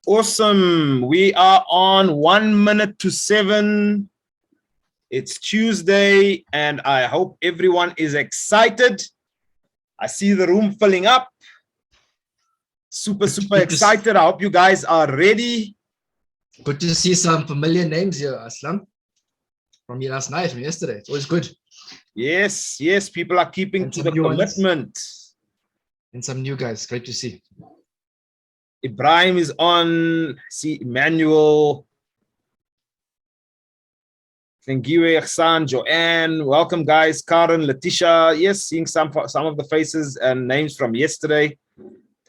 Awesome. We are on 1 minute to 7. It's Tuesday, and I hope everyone is excited. I see the room filling up. Super excited. I hope you guys are ready. Good to see some familiar names here, Aslam. From last night, from yesterday. It's always good. Yes, people are keeping to the commitment. And some new guys. Great to see. Ibrahim is on. See Emmanuel. Thangiwe, Ihsan, Joanne. Welcome, guys. Karen, Letitia. Yes, seeing some of the faces and names from yesterday.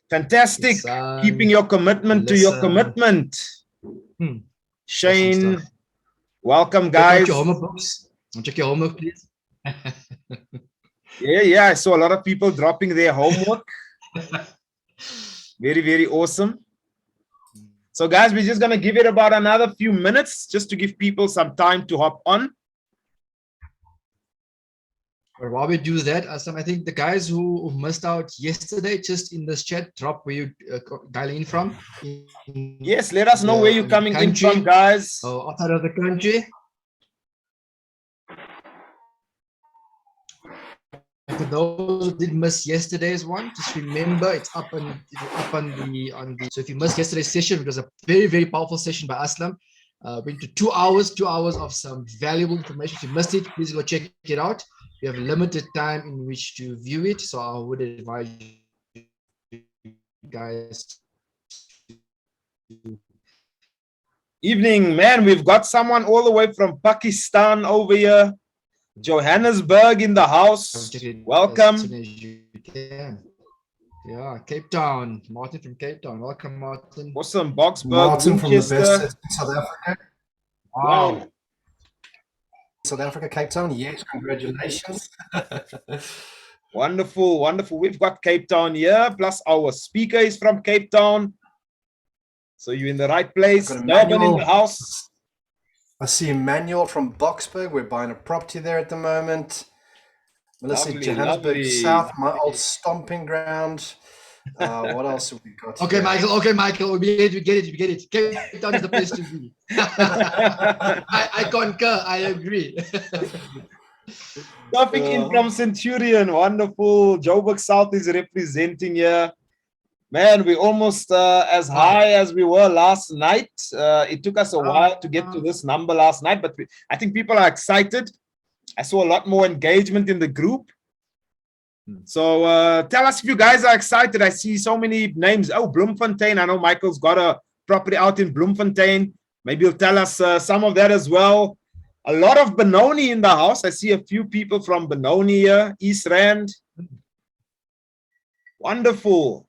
Fantastic. Keeping your commitment to your commitment. Shane. Awesome. Welcome, guys. Check out your homework books. Check your homework, please. Yeah. I saw a lot of people dropping their homework. Very awesome. So, guys, we're just going to give it about another few minutes just to give people some time to hop on. But while we do that, Aslam, I think the guys who missed out yesterday, just in this chat, drop where you dialing in from. Yes, let us know where you're coming in from, guys. Oh, outside of the country. For those who did miss yesterday's one, just remember it's up on the. So if you missed yesterday's session, it was a very powerful session by Aslam. Went to 2 hours of some valuable information. If you missed it, please go check it out. We have limited time in which to view it, so I would advise you guys. Evening, man. We've got someone all the way from Pakistan over here. Johannesburg in the house. Welcome. As soon as you can. Yeah, Cape Town. Martin from Cape Town. Welcome, Martin. Awesome. Boxburg, Martin from the best in South Africa. Wow. South Africa, Cape Town. Yes, congratulations. Wonderful. We've got Cape Town here, plus our speaker is from Cape Town. So you're in the right place. Durban in the house. I see Emmanuel from Boxburg. We're buying a property there at the moment. Melissa, Johannesburg South, my old stomping ground. What else have we got? Okay, Michael. We get it. Cape Town is the place to be. I concur. I agree. Stopping in from Centurion. Wonderful. Joburg South is representing here. Man, we're almost as high as we were last night. It took us a while to get to this number last night, but I think people are excited. I saw a lot more engagement in the group. So tell us if you guys are excited. I see so many names. Oh, Bloemfontein. I know Michael's got a property out in Bloemfontein. Maybe he'll tell us some of that as well. A lot of Benoni in the house. I see a few people from Benoni here. East Rand. Wonderful.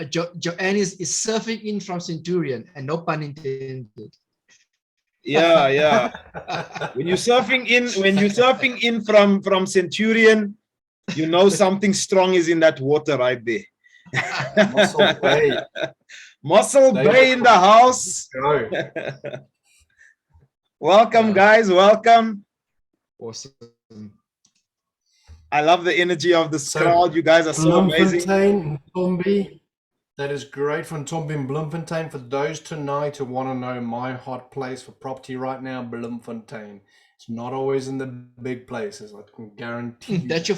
Joanne is surfing in from Centurion, and no pun intended. Yeah. When you're surfing in from Centurion, you know something strong is in that water right there. Mossel Bay in the house. Welcome, guys. Welcome. Awesome. I love the energy of this crowd. You guys are so amazing. Ntombi. That is great from Ntombi and Bloemfontein. For those tonight who want to know my hot place for property right now, Bloemfontein. It's not always in the big places. I can guarantee you. That's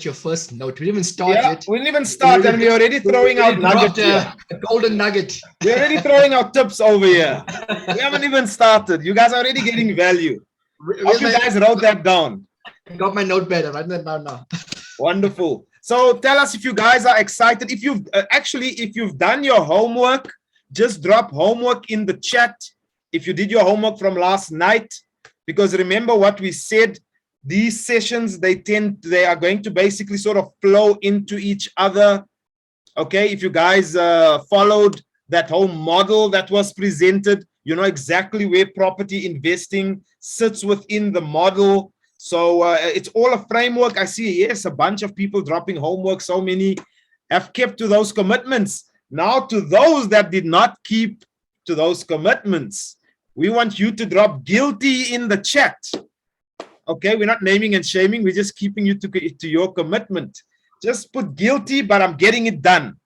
your first note. We didn't even start yet. We didn't even start, and we're already throwing out nuggets. A golden nugget. We're already throwing out tips over here. We haven't even started. You guys are already getting value. Hope you guys wrote that down. I got my notepad. Write that down now. Wonderful. So tell us if you guys are excited. If you've if you've done your homework, just drop homework in the chat. If you did your homework from last night, because remember what we said, these sessions, they are going to basically sort of flow into each other. Okay, if you guys followed that whole model that was presented, you know exactly where property investing sits within the model. So it's all a framework. I see, yes, a bunch of people dropping homework. So many have kept to those commitments. Now, to those that did not keep to those commitments. We want you to drop guilty in the chat. Okay, we're not naming and shaming. We're just keeping you to your commitment. Just put guilty, but I'm getting it done.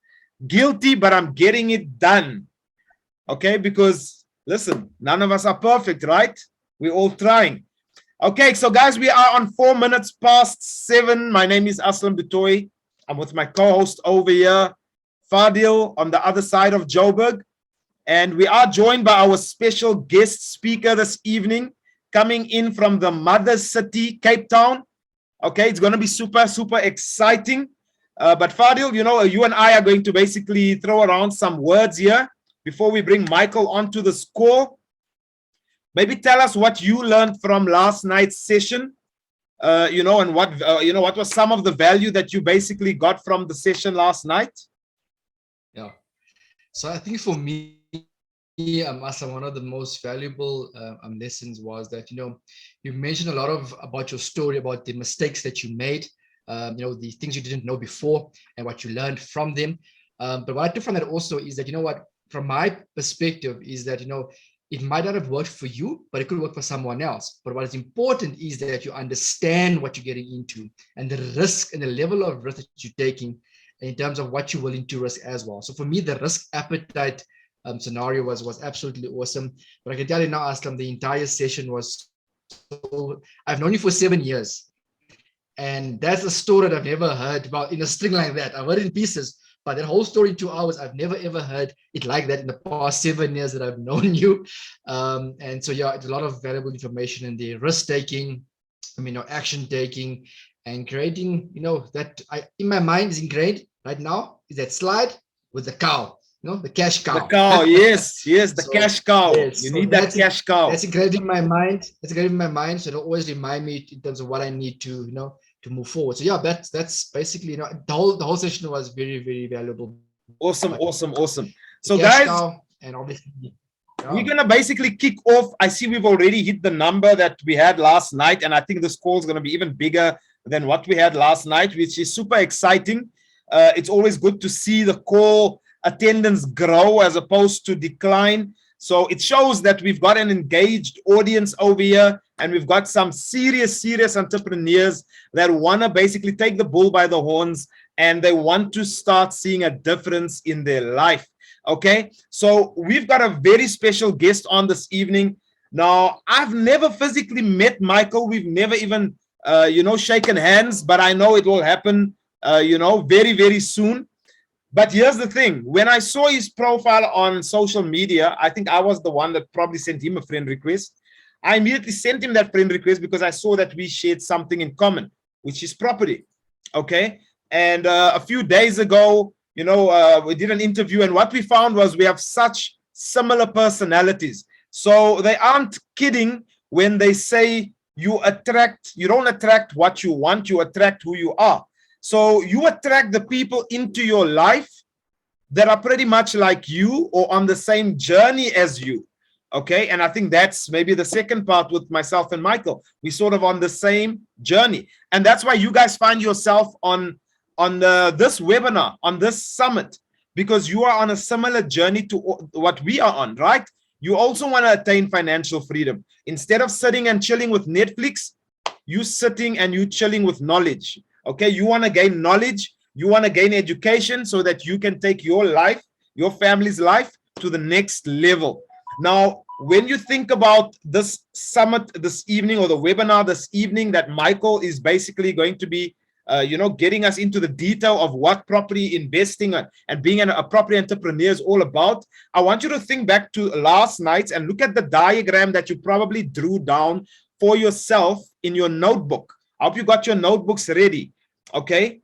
Guilty, but I'm getting it done. Okay, because listen, none of us are perfect, right? We're all trying. Okay, so guys, we are on 4 minutes past 7. My name is Aslam Du Toit. I'm with my co-host over here, Fadil, on the other side of Joburg. And we are joined by our special guest speaker this evening, coming in from the mother city, Cape Town. Okay, it's going to be super, super exciting. But Fadil, you know, you and I are going to basically throw around some words here before we bring Michael onto the score. Maybe tell us what you learned from last night's session, you know, and what, you know, what was some of the value that you basically got from the session last night? Yeah. So I think for me, Aslam, one of the most valuable lessons was that, you know, you mentioned a lot about your story, about the mistakes that you made, you know, the things you didn't know before and what you learned from them. But what I took from that also is that, you know what, from my perspective is that, you know, it might not have worked for you, but it could work for someone else. But what is important is that you understand what you're getting into and the risk and the level of risk that you're taking in terms of what you're willing to risk as well. So for me, the risk appetite scenario was absolutely awesome. But I can tell you now, Aslam, the entire session was so, I've known you for 7 years. And that's a story that I've never heard about in a string like that. I've heard it in pieces, but that whole story in 2 hours, I've never ever heard it like that in the past 7 years that I've known you. And so, yeah, it's a lot of valuable information in the risk taking, I mean, action taking and creating, you know, that in my mind is ingrained right now is that slide with the cow. You know, the cash cow. The cow, yes, yes, the So, cash cow. yes, You so need that cash cow. That's engraved in my mind. It's engraved in my mind. So it'll always remind me in terms of what I need to, you know, to move forward. So yeah, that's basically, you know, the whole session was very, very valuable. Awesome, awesome, awesome. So The cash guys, cow, and obviously, we're gonna basically kick off. I see we've already hit the number that we had last night, and I think this call is gonna be even bigger than what we had last night, which is super exciting. It's always good to see the call attendance grow as opposed to decline. So it shows that we've got an engaged audience over here, and we've got some serious entrepreneurs that want to basically take the bull by the horns, and they want to start seeing a difference in their life. Okay, so we've got a very special guest on this evening. Now, I've never physically met Michael. We've never even, you know, shaken hands, but I know it will happen, you know, very, very soon. But here's the thing. When I saw his profile on social media, I think I was the one that probably sent him a friend request. I immediately sent him that friend request because I saw that we shared something in common, which is property. Okay. And a few days ago, you know, we did an interview, and what we found was we have such similar personalities. So they aren't kidding when they say you don't attract what you want, you attract who you are. So you attract the people into your life that are pretty much like you or on the same journey as you. Okay, and I think that's maybe the second part with myself and Michael. We sort of on the same journey, and that's why you guys find yourself on this webinar, on this summit, because you are on a similar journey to what we are on, right? You also want to attain financial freedom. Instead of sitting and chilling with Netflix, you sitting and you chilling with knowledge. Okay, you want to gain knowledge, you want to gain education so that you can take your life, your family's life to the next level. Now, when you think about this summit this evening, or the webinar this evening, that Michael is basically going to be, you know, getting us into the detail of what property investing and being a property entrepreneur is all about, I want you to think back to last night and look at the diagram that you probably drew down for yourself in your notebook. I hope you got your notebooks ready. Okay,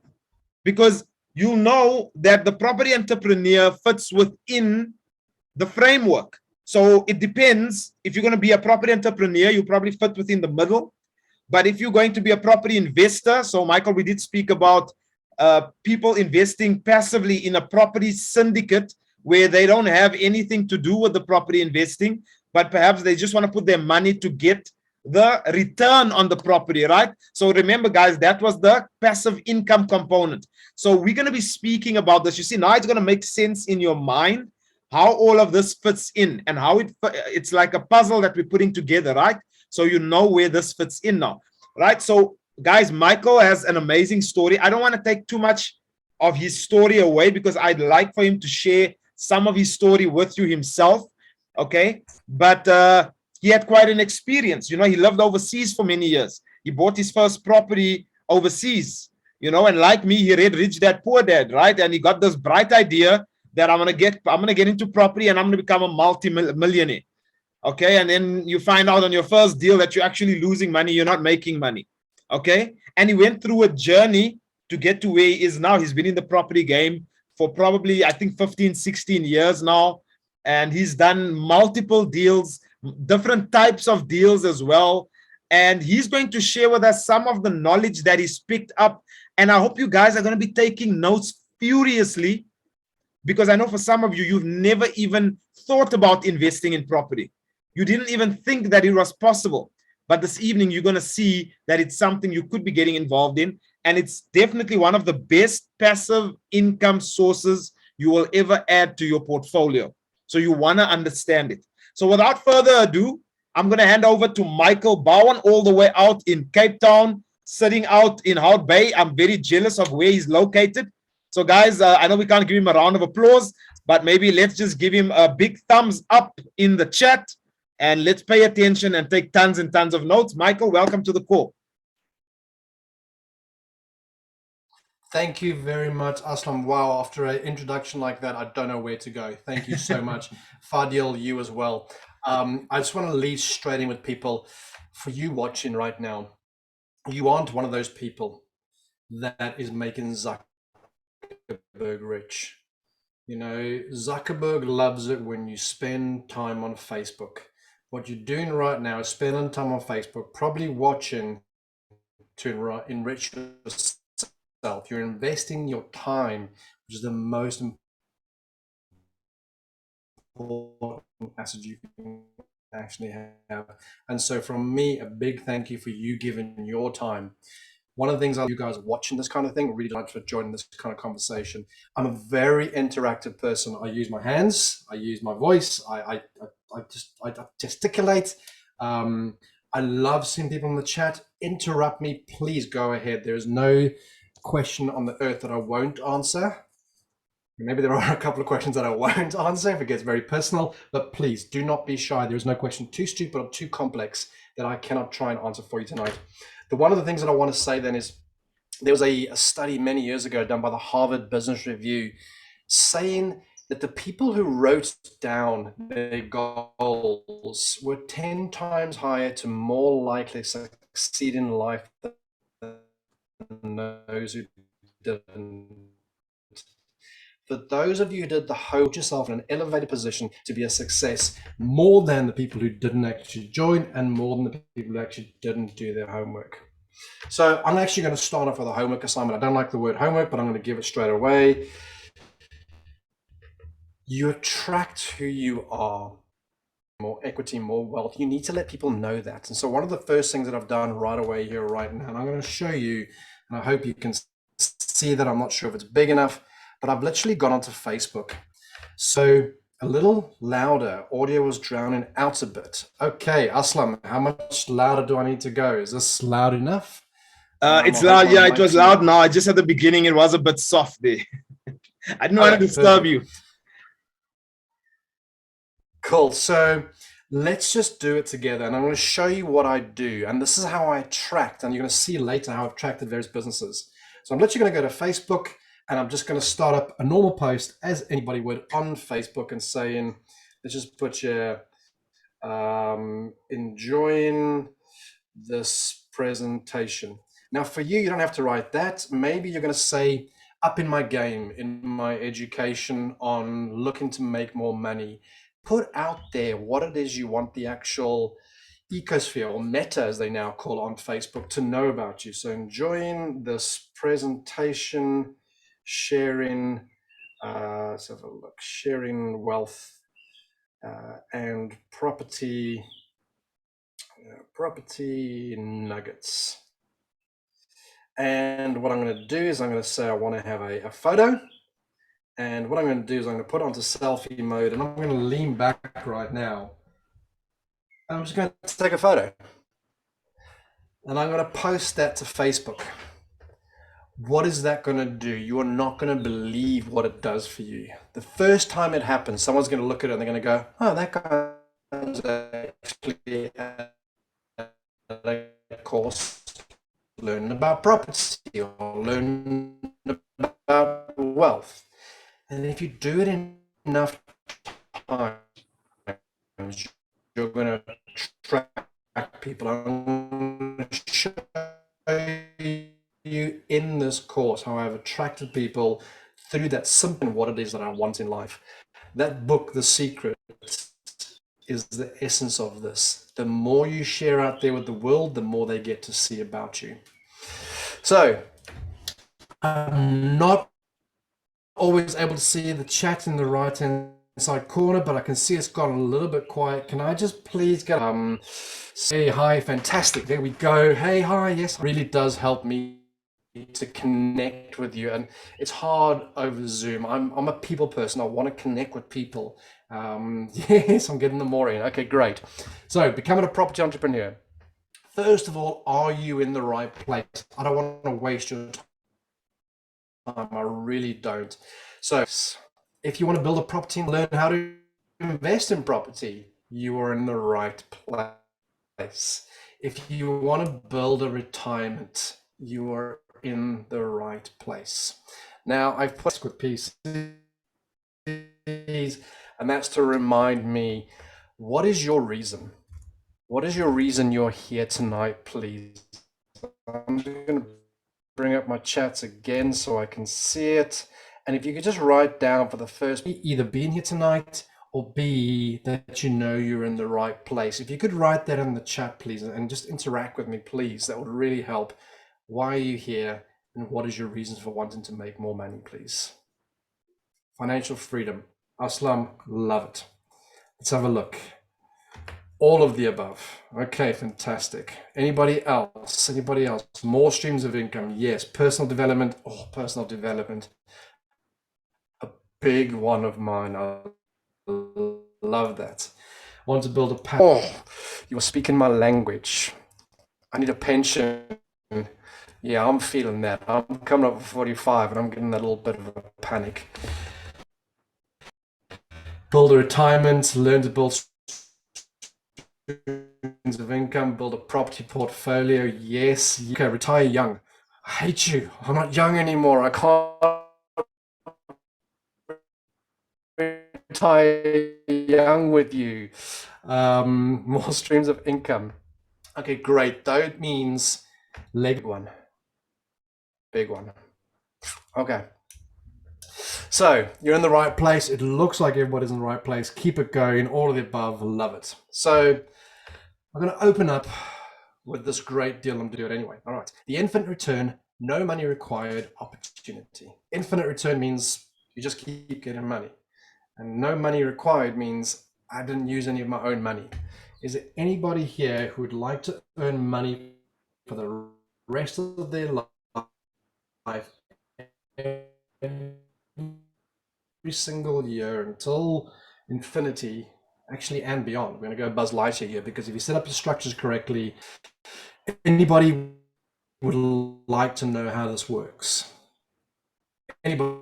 because you know that the property entrepreneur fits within the framework. So it depends. If you're going to be a property entrepreneur, you probably fit within the middle. But if you're going to be a property investor, so Michael, we did speak about people investing passively in a property syndicate where they don't have anything to do with the property investing, but perhaps they just want to put their money to get the return on the property, right? So remember, guys, that was the passive income component. So we're going to be speaking about this. You see, now it's going to make sense in your mind how all of this fits in and how it's like a puzzle that we're putting together, right? So you know where this fits in now, right? So guys, Michael has an amazing story. I don't want to take too much of his story away because I'd like for him to share some of his story with you himself, okay? But he had quite an experience. You know, he lived overseas for many years. He bought his first property overseas, you know, and like me, he read Rich Dad Poor Dad, right? And he got this bright idea that I'm gonna get into property and I'm gonna become a multi-millionaire. Okay, and then you find out on your first deal that you're actually losing money, you're not making money. Okay, and he went through a journey to get to where he is now. He's been in the property game for probably, I think, 15, 16 years now, and he's done multiple deals, different types of deals as well. And he's going to share with us some of the knowledge that he's picked up. And I hope you guys are going to be taking notes furiously, because I know for some of you, you've never even thought about investing in property. You didn't even think that it was possible. But this evening, you're going to see that it's something you could be getting involved in. And it's definitely one of the best passive income sources you will ever add to your portfolio. So you want to understand it. So without further ado, I'm going to hand over to Michael Bowen, all the way out in Cape Town, sitting out in Hout Bay. I'm very jealous of where he's located. So guys, I know we can't give him a round of applause, but maybe let's just give him a big thumbs up in the chat, and let's pay attention and take tons and tons of notes. Michael, welcome to the call. Thank you very much, Aslam. Wow, after an introduction like that, I don't know where to go. Thank you so much. Fadil, you as well. I just want to lead straight in with people. For you watching right now, you aren't one of those people that is making Zuckerberg rich. You know, Zuckerberg loves it when you spend time on Facebook. What you're doing right now is spending time on Facebook, probably watching to enrich yourself. You're investing your time, which is the most important asset you can actually have. And so from me, a big thank you for you giving your time. One of the things you guys watching this kind of thing, really like for joining this kind of conversation. I'm a very interactive person. I use my hands, I use my voice, I gesticulate. I love seeing people in the chat. Interrupt me, please go ahead. There's no question on the earth that I won't answer. Maybe there are a couple of questions that I won't answer if it gets very personal, but please do not be shy. There is no question too stupid or too complex that I cannot try and answer for you tonight. One of the things that I want to say then is there was a study many years ago done by the Harvard Business Review saying that the people who wrote down their goals were 10 times higher to more likely succeed in life than those who didn't. For those of you who did the whole, put yourself in an elevated position to be a success more than the people who didn't actually join and more than the people who actually didn't do their homework. So I'm actually going to start off with a homework assignment. I don't like the word homework, but I'm going to give it straight away. You attract who you are. More equity, more wealth. You need to let people know that. And so one of the first things that I've done right away here, right now, and I'm going to show you, and I hope you can see that. I'm not sure if it's big enough, but I've literally gone onto Facebook. So a little louder. Audio was drowning out a bit. Okay, Aslam, how much louder do I need to go? Is this loud enough? It's loud. Yeah, it was loud now. Just at the beginning, it was a bit soft there. I didn't want to disturb you. Cool. So let's just do it together. And I'm going to show you what I do. And this is how I attract. And you're going to see later how I've attracted various businesses. So I'm literally going to go to Facebook and I'm just going to start up a normal post as anybody would on Facebook and saying, let's just put your enjoying this presentation. Now for you, you don't have to write that. Maybe you're going to say, up in my game, in my education on looking to make more money. Put out there what it is you want the actual ecosphere, or meta as they now call on Facebook, to know about you. So enjoying this presentation, sharing, let's have a look, sharing wealth and property nuggets. And what I'm going to do is I'm going to say I want to have a photo. And what I'm going to do is I'm going to put it onto selfie mode, and I'm going to lean back right now. I'm just going to take a photo. And I'm going to post that to Facebook. What is that going to do? You are not going to believe what it does for you. The first time it happens, someone's going to look at it and they're going to go, oh, that guy's actually at a course learning about property or learning about wealth. And if you do it enough times, you're going to attract people. I'm going to show you in this course how I've attracted people through that simple what it is that I want in life. That book, The Secret, is the essence of this. The more you share out there with the world, the more they get to see about you. So I'm not always able to see the chat in the right hand side corner, but I can see it's gotten a little bit quiet. Can I just please get say hi? Fantastic, there we go. Hey, hi. Yes, it really does help me to connect with you, and it's hard over Zoom. I'm a people person. I want to connect with people. Yes, I'm getting the more in. Okay, great. So becoming a property entrepreneur, first of all, are you in the right place? I don't want to waste your time. I really don't. So if you want to build a property and learn how to invest in property, you are in the right place. If you want to build a retirement, you are in the right place. Now, I've put with pieces, and that's to remind me, what is your reason? What is your reason you're here tonight, please? I'm going to bring up my chats again so I can see it. And if you could just write down for the first, either being here tonight or B, that you know you're in the right place. If you could write that in the chat, please, and just interact with me, please. That would really help. Why are you here? And what is your reasons for wanting to make more money, please? Financial freedom. Aslam, love it. Let's have a look. All of the above. Okay, fantastic. Anybody else? Anybody else? More streams of income. Yes. Personal development. Oh, personal development. A big one of mine. I love that. Want to build a oh, you're speaking my language. I need a pension. Yeah, I'm feeling that. I'm coming up for 45 and I'm getting that little bit of a panic. Build a retirement, learn to build streams of income, build a property portfolio. Yes. Okay, retire young. I hate you. I'm not young anymore. I can't retire young with you. More streams of income. Okay, great. That means leg one. Big one. Okay. So you're in the right place. It looks like everybody's in the right place. Keep it going. All of the above. Love it. So I'm going to open up with this great deal. I'm going to do it anyway. All right. The infinite return, no money required opportunity. Infinite return means you just keep getting money. And no money required means I didn't use any of my own money. Is there anybody here who would like to earn money for the rest of their life every single year until infinity, actually, and beyond? We're going to go Buzz Lightyear here, because if you set up your structures correctly, anybody would like to know how this works? Anybody?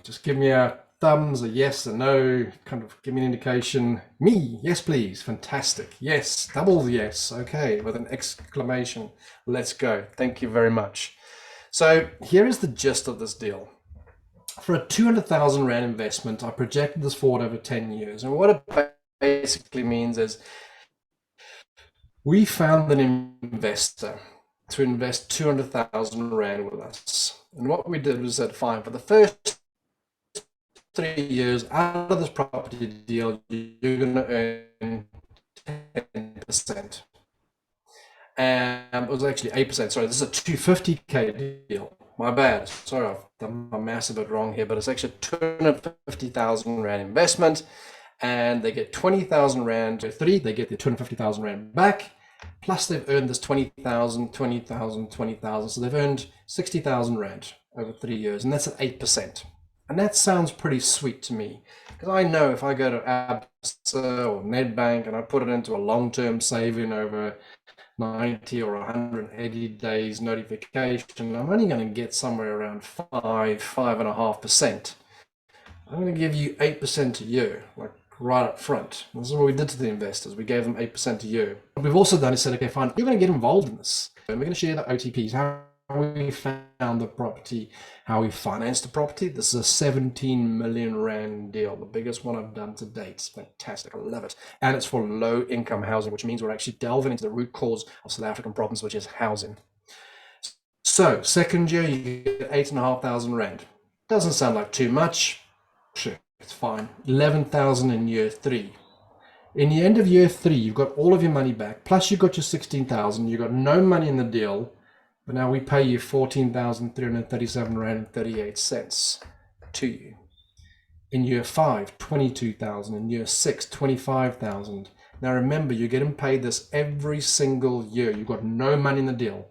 Just give me a thumbs, a yes, a no, kind of give me an indication. Me, yes, please. Fantastic. Yes, double yes. Okay, with an exclamation. Let's go. Thank you very much. So here is the gist of this deal. For a 200,000 Rand investment, I projected this forward over 10 years. And what it basically means is we found an investor to invest 200,000 Rand with us. And what we did was said, fine, for the first 3 years out of this property deal, you're going to earn 10%. And it was actually 8%. Sorry, this is a 250K deal. My bad. Sorry, I've done my math a bit wrong here, but it's actually 250,000 Rand investment, and they get 20,000 Rand. So they get the 250,000 Rand back, plus they've earned this 20,000, 20,000, 20,000. So they've earned 60,000 Rand over 3 years, and that's at 8%. And that sounds pretty sweet to me, because I know if I go to ABSA or Nedbank and I put it into a long-term saving over 90 or 180 days notification, I'm only going to get somewhere around 5.5%. I'm going to give you 8% a year, like right up front. This is what we did to the investors. We gave them 8% a year. What we've also done is said, okay, fine, you're going to get involved in this. And we're going to share the OTPs, how we found the property, how we financed the property. This is a 17 million rand deal, the biggest one I've done to date. It's fantastic. I love it. And it's for low income housing, which means we're actually delving into the root cause of South African problems, which is housing. So second year, you get 8,500 rand. Doesn't sound like too much. Sure, it's fine. 11,000 in year 3. In the end of year 3, you've got all of your money back, plus you got your 16,000. You got no money in the deal, but now we pay you 14,337 rand and 38 cents to you. In year 5, 22,000. In year 6, 25,000. Now remember, you're getting paid this every single year. You've got no money in the deal.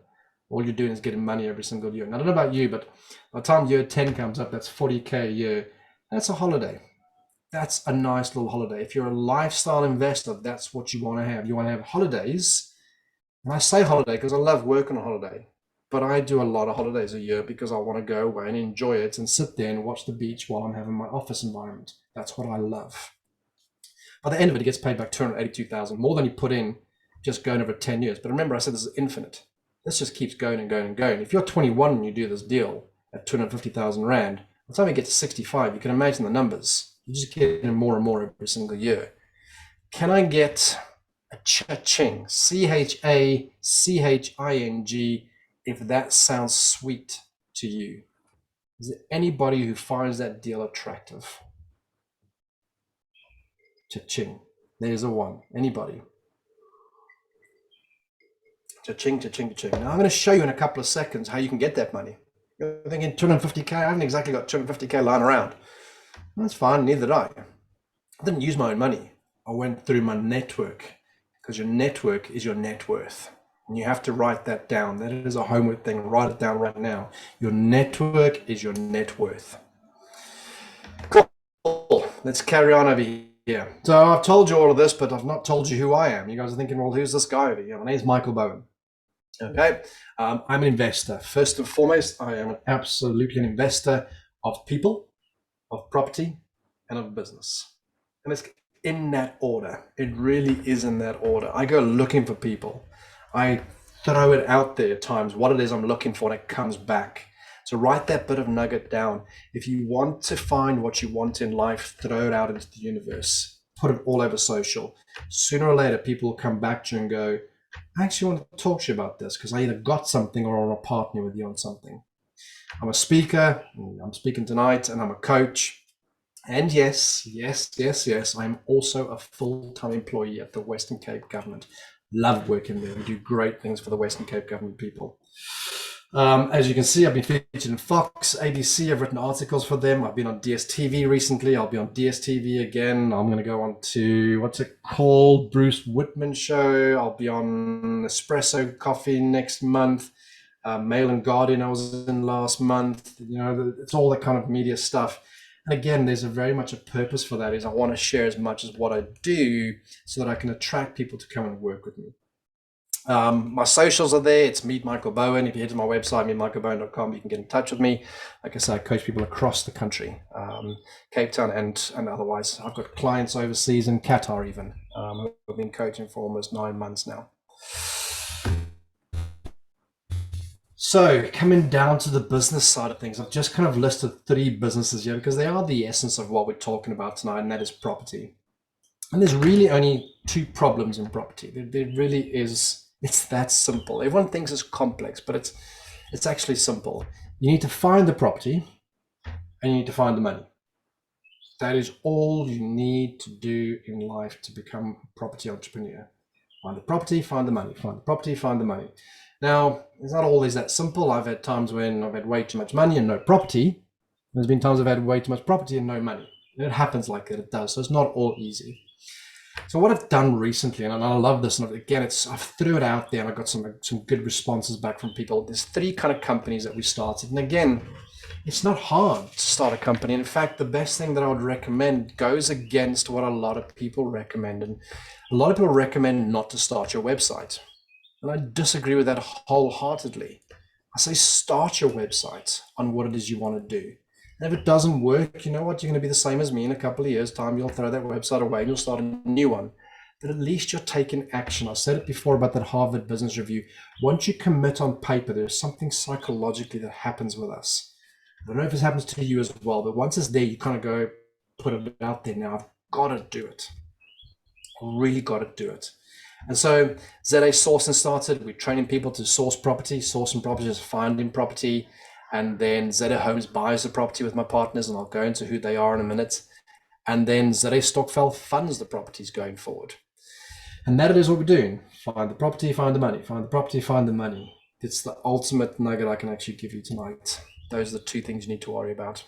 All you're doing is getting money every single year. And I don't know about you, but by the time year 10 comes up, that's 40K a year. That's a holiday. That's a nice little holiday. If you're a lifestyle investor, that's what you want to have. You want to have holidays. And I say holiday because I love working on a holiday. But I do a lot of holidays a year because I want to go away and enjoy it and sit there and watch the beach while I'm having my office environment. That's what I love. By the end of it, it gets paid back 282,000, more than you put in just going over 10 years. But remember, I said this is infinite. This just keeps going and going and going. If you're 21 and you do this deal at 250,000 rand, by the time you get to 65, you can imagine the numbers. You just get more and more every single year. Can I get a cha-ching? C-H-A-C-H-I-N-G, if that sounds sweet to you. Is there anybody who finds that deal attractive? Cha-ching. There's a one. Anybody? Cha-ching, cha-ching, cha-ching. Now I'm going to show you in a couple of seconds how you can get that money. You're thinking 250K? I haven't exactly got 250K lying around. That's fine, neither did I. I didn't use my own money. I went through my network, because your network is your net worth. And you have to write that down. That is a homework thing. Write it down right now. Your network is your net worth. Cool. Let's carry on over here. So I've told you all of this, but I've not told you who I am. You guys are thinking, well, who's this guy over here? My name's Michael Bowen. Okay. I'm an investor. First and foremost, I am absolutely an investor of people, of property, and of business. And it's in that order. It really is in that order. I go looking for people. I throw it out there at times, what it is I'm looking for, and it comes back. So write that bit of nugget down. If you want to find what you want in life, throw it out into the universe. Put it all over social. Sooner or later, people will come back to you and go, I actually want to talk to you about this because I either got something or I want to partner with you on something. I'm a speaker. I'm speaking tonight, and I'm a coach. And yes, I'm also a full-time employee at the Western Cape government. Love working there. We do great things for the Western Cape government people. As you can see, I've been featured in Fox, ABC. I've written articles for them. I've been on DSTV recently. I'll be on DSTV again. I'm going to go on to, what's it called? Bruce Whitman show. I'll be on Espresso Coffee next month. Mail and Guardian I was in last month. You know, it's all that kind of media stuff. And again, there's a very much a purpose for that, is I want to share as much as what I do so that I can attract people to come and work with me. My socials are there. It's Meet Michael Bowen. If you head to my website, meetmichaelbowen.com, you can get in touch with me. Like I say, I coach people across the country, Cape Town and otherwise. I've got clients overseas in Qatar even. I've been coaching for almost 9 months now. So coming down to the business side of things, I've just kind of listed 3 businesses here because they are the essence of what we're talking about tonight, and that is property. And there's really only 2 problems in property. There really is. It's that simple. Everyone thinks it's complex, but it's actually simple. You need to find the property and you need to find the money. That is all you need to do in life to become a property entrepreneur. Find the property, find the money, find the property, find the money. Now, it's not always that simple. I've had times when I've had way too much money and no property. There's been times I've had way too much property and no money. And it happens like that, it does. So it's not all easy. So what I've done recently, and I love this, and again, I've threw it out there and I got some good responses back from people. There's 3 kind of companies that we started. And again, It's not hard to start a company. In fact, the best thing that I would recommend goes against what a lot of people recommend. And a lot of people recommend not to start your website. And I disagree with that wholeheartedly. I say start your website on what it is you want to do. And if it doesn't work, you know what? You're going to be the same as me in a couple of years' time. You'll throw that website away and you'll start a new one. But at least you're taking action. I said it before about that Harvard Business Review. Once you commit on paper, there's something psychologically that happens with us. I don't know if this happens to you as well, but once it's there, you kind of go, put it out there. Now I've got to do it. I really got to do it. And so ZA Sourcing started. We're training people to source property, sourcing property is finding property. And then ZA Homes buys the property with my partners, and I'll go into who they are in a minute. And then ZA Stockfell funds the properties going forward. And that is what we're doing. Find the property, find the money, find the property, find the money. It's the ultimate nugget I can actually give you tonight. Those are the two things you need to worry about.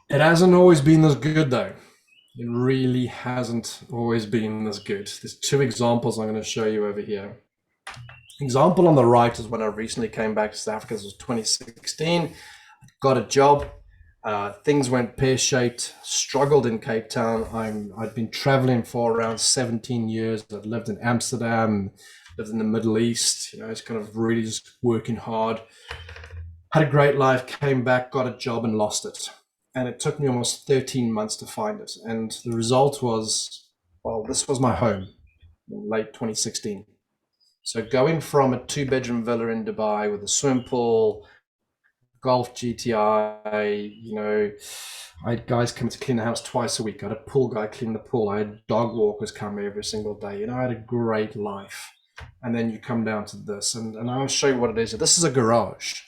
It hasn't always been this good though. It really hasn't always been this good. There's two examples I'm going to show you over here. Example on the right is when I recently came back to South Africa. This was 2016. Got a job. Things went pear-shaped. Struggled in Cape Town. I'd been traveling for around 17 years. I'd lived in Amsterdam, lived in the Middle East. You know, it's kind of really just working hard. Had a great life. Came back, got a job, and lost it. And it took me almost 13 months to find it. And the result was, well, this was my home in late 2016. So going from a 2-bedroom villa in Dubai with a swimming pool, golf GTI, you know, I had guys come to clean the house twice a week. I had a pool guy clean the pool. I had dog walkers come every single day. You know, I had a great life. And then you come down to this, and I'll show you what it is. This is a garage.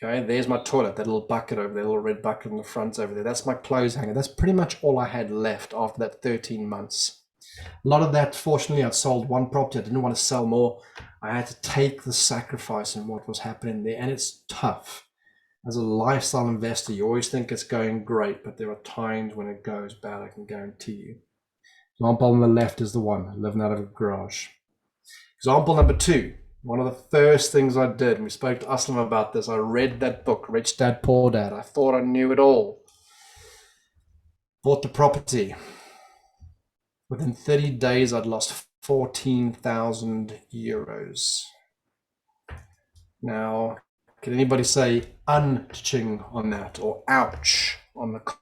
Okay, there's my toilet, that little bucket over there, little red bucket in the front over there. That's my clothes hanger. That's pretty much all I had left after that 13 months. A lot of that, fortunately, I'd sold one property. I didn't want to sell more. I had to take the sacrifice in what was happening there. And it's tough. As a lifestyle investor, you always think it's going great, but there are times when it goes bad, I can guarantee you. Example on the left is the one, living out of a garage. Example number two. One of the first things I did, and we spoke to Aslam about this, I read that book, Rich Dad, Poor Dad. I thought I knew it all. Bought the property. Within 30 days, I'd lost 14,000 euros. Now, can anybody say un-ching on that or ouch on the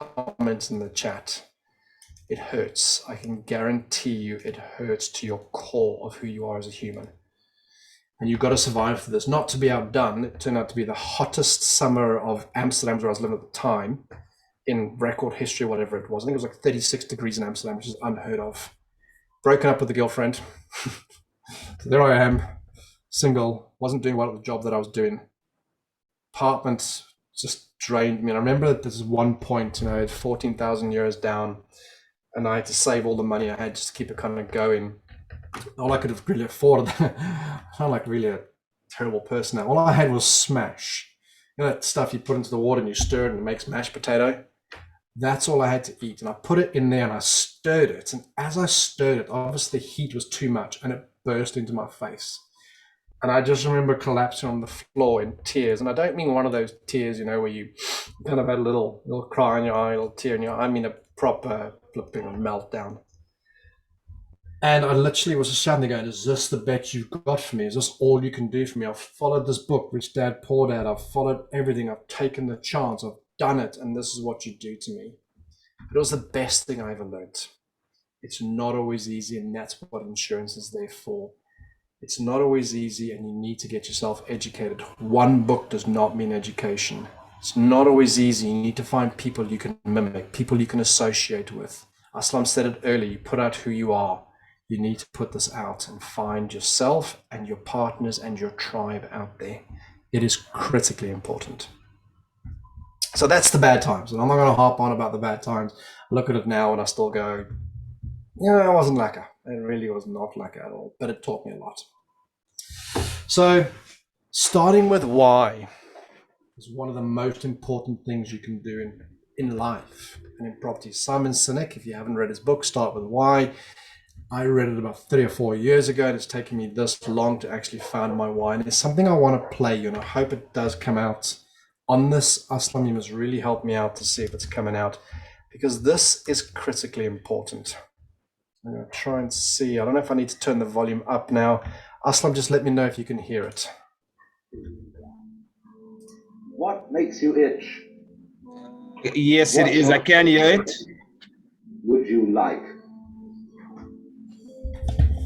comments in the chat? It hurts. I can guarantee you it hurts to your core of who you are as a human. And you've got to survive for this. Not to be outdone, it turned out to be the hottest summer of Amsterdam, where I was living at the time, in record history, whatever it was. I think it was like 36 degrees in Amsterdam, which is unheard of. Broken up with a girlfriend. So there I am, single, wasn't doing well at the job that I was doing. Apartment just drained me. And I remember that this is one point, you know, I had 14,000 euros down, and I had to save all the money I had just to keep it kind of going. All I could have really afforded, I sound like really a terrible person now. All I had was smash. You know that stuff you put into the water and you stir it and it makes mashed potato? That's all I had to eat. And I put it in there and I stirred it. And as I stirred it, obviously the heat was too much and it burst into my face. And I just remember collapsing on the floor in tears. And I don't mean one of those tears, you know, where you kind of had a little cry in your eye, a little tear in your eye. I mean a proper flipping meltdown. And I literally was just standing there going, is this the bet you've got for me? Is this all you can do for me? I've followed this book, Rich Dad, Poor Dad. I've followed everything. I've taken the chance. I've done it. And this is what you do to me. It was the best thing I ever learned. It's not always easy. And that's what insurance is there for. It's not always easy. And you need to get yourself educated. One book does not mean education. It's not always easy. You need to find people you can mimic, people you can associate with. Aslam said it earlier. You put out who you are. You need to put this out and find yourself and your partners and your tribe out there. It is critically important. So that's the bad times. And I'm not going to harp on about the bad times. I look at it now and I still go, yeah, I wasn't lekker. It really was not lekker at all, but it taught me a lot. So starting with why is one of the most important things you can do in life and in property. Simon Sinek, if you haven't read his book, Start With Why. I read it about 3 or 4 years ago, and it's taken me this long to actually find my why. And it's something I want to play, and I hope it does come out on this. Aslam, you must really help me out to see if it's coming out, because this is critically important. I'm going to try and see. I don't know if I need to turn the volume up now. Aslam, just let me know if you can hear it. What makes you itch? Yes, it is. I can hear it. Would you like?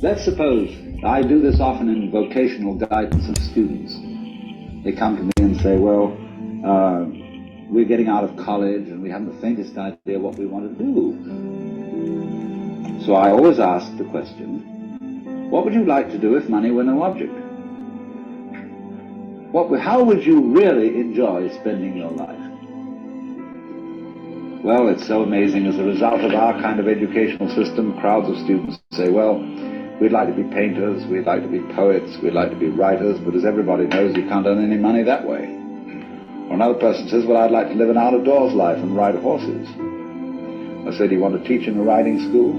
Let's suppose I do this often in vocational guidance of students. They come to me and say, well, we're getting out of college and we haven't the faintest idea what we want to do. So I always ask the question, what would you like to do if money were no object? How would you really enjoy spending your life? Well, it's so amazing. As a result of our kind of educational system, crowds of students say, well, we'd like to be painters, we'd like to be poets, we'd like to be writers, but as everybody knows, you can't earn any money that way. Or another person says, well, I'd like to live an out-of-doors life and ride horses. I said, do you want to teach in a riding school?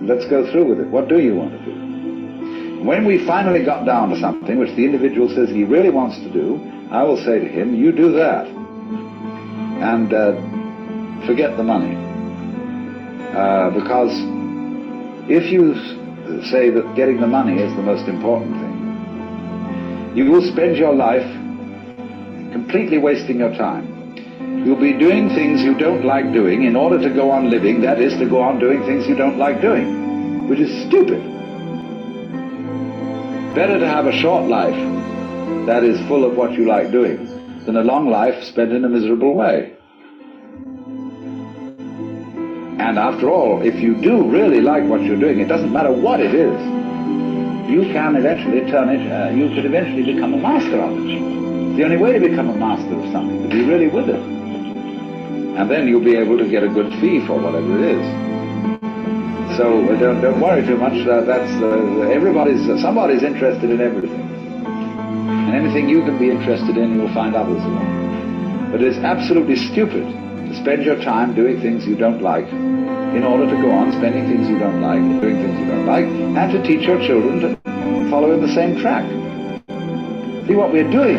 Let's go through with it. What do you want to do? When we finally got down to something which the individual says he really wants to do, I will say to him, you do that. And forget the money. Because if you say that getting the money is the most important thing, you will spend your life completely wasting your time. You'll be doing things you don't like doing in order to go on living, that is, to go on doing things you don't like doing, which is stupid. Better to have a short life that is full of what you like doing than a long life spent in a miserable way. And after all, if you do really like what you're doing, it doesn't matter what it is, you can eventually turn it, you could eventually become a master of it. It's the only way to become a master of something, to be really with it. And then you'll be able to get a good fee for whatever it is. So don't worry too much. Somebody's interested in everything. And anything you can be interested in, you'll find others along. But it's absolutely stupid to spend your time doing things you don't like in order to go on spending things you don't like, doing things you don't like, and to teach your children to follow in the same track. See, what we're doing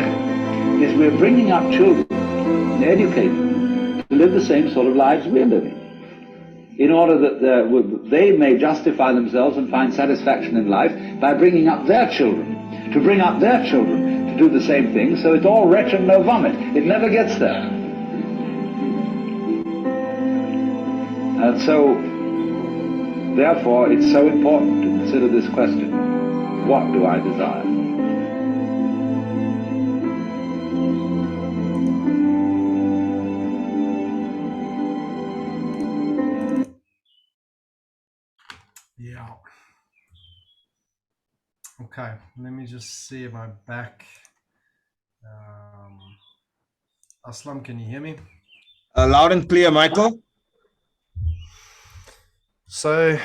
is we're bringing up children and educating them to live the same sort of lives we're living, in order that they may justify themselves and find satisfaction in life by bringing up their children, to bring up their children to do the same thing, so it's all wretch and no vomit. It never gets there. And so, therefore, it's so important to consider this question: what do I desire? Yeah. Okay, let me just see if I'm back. Aslam, can you hear me? Loud and clear, Michael. So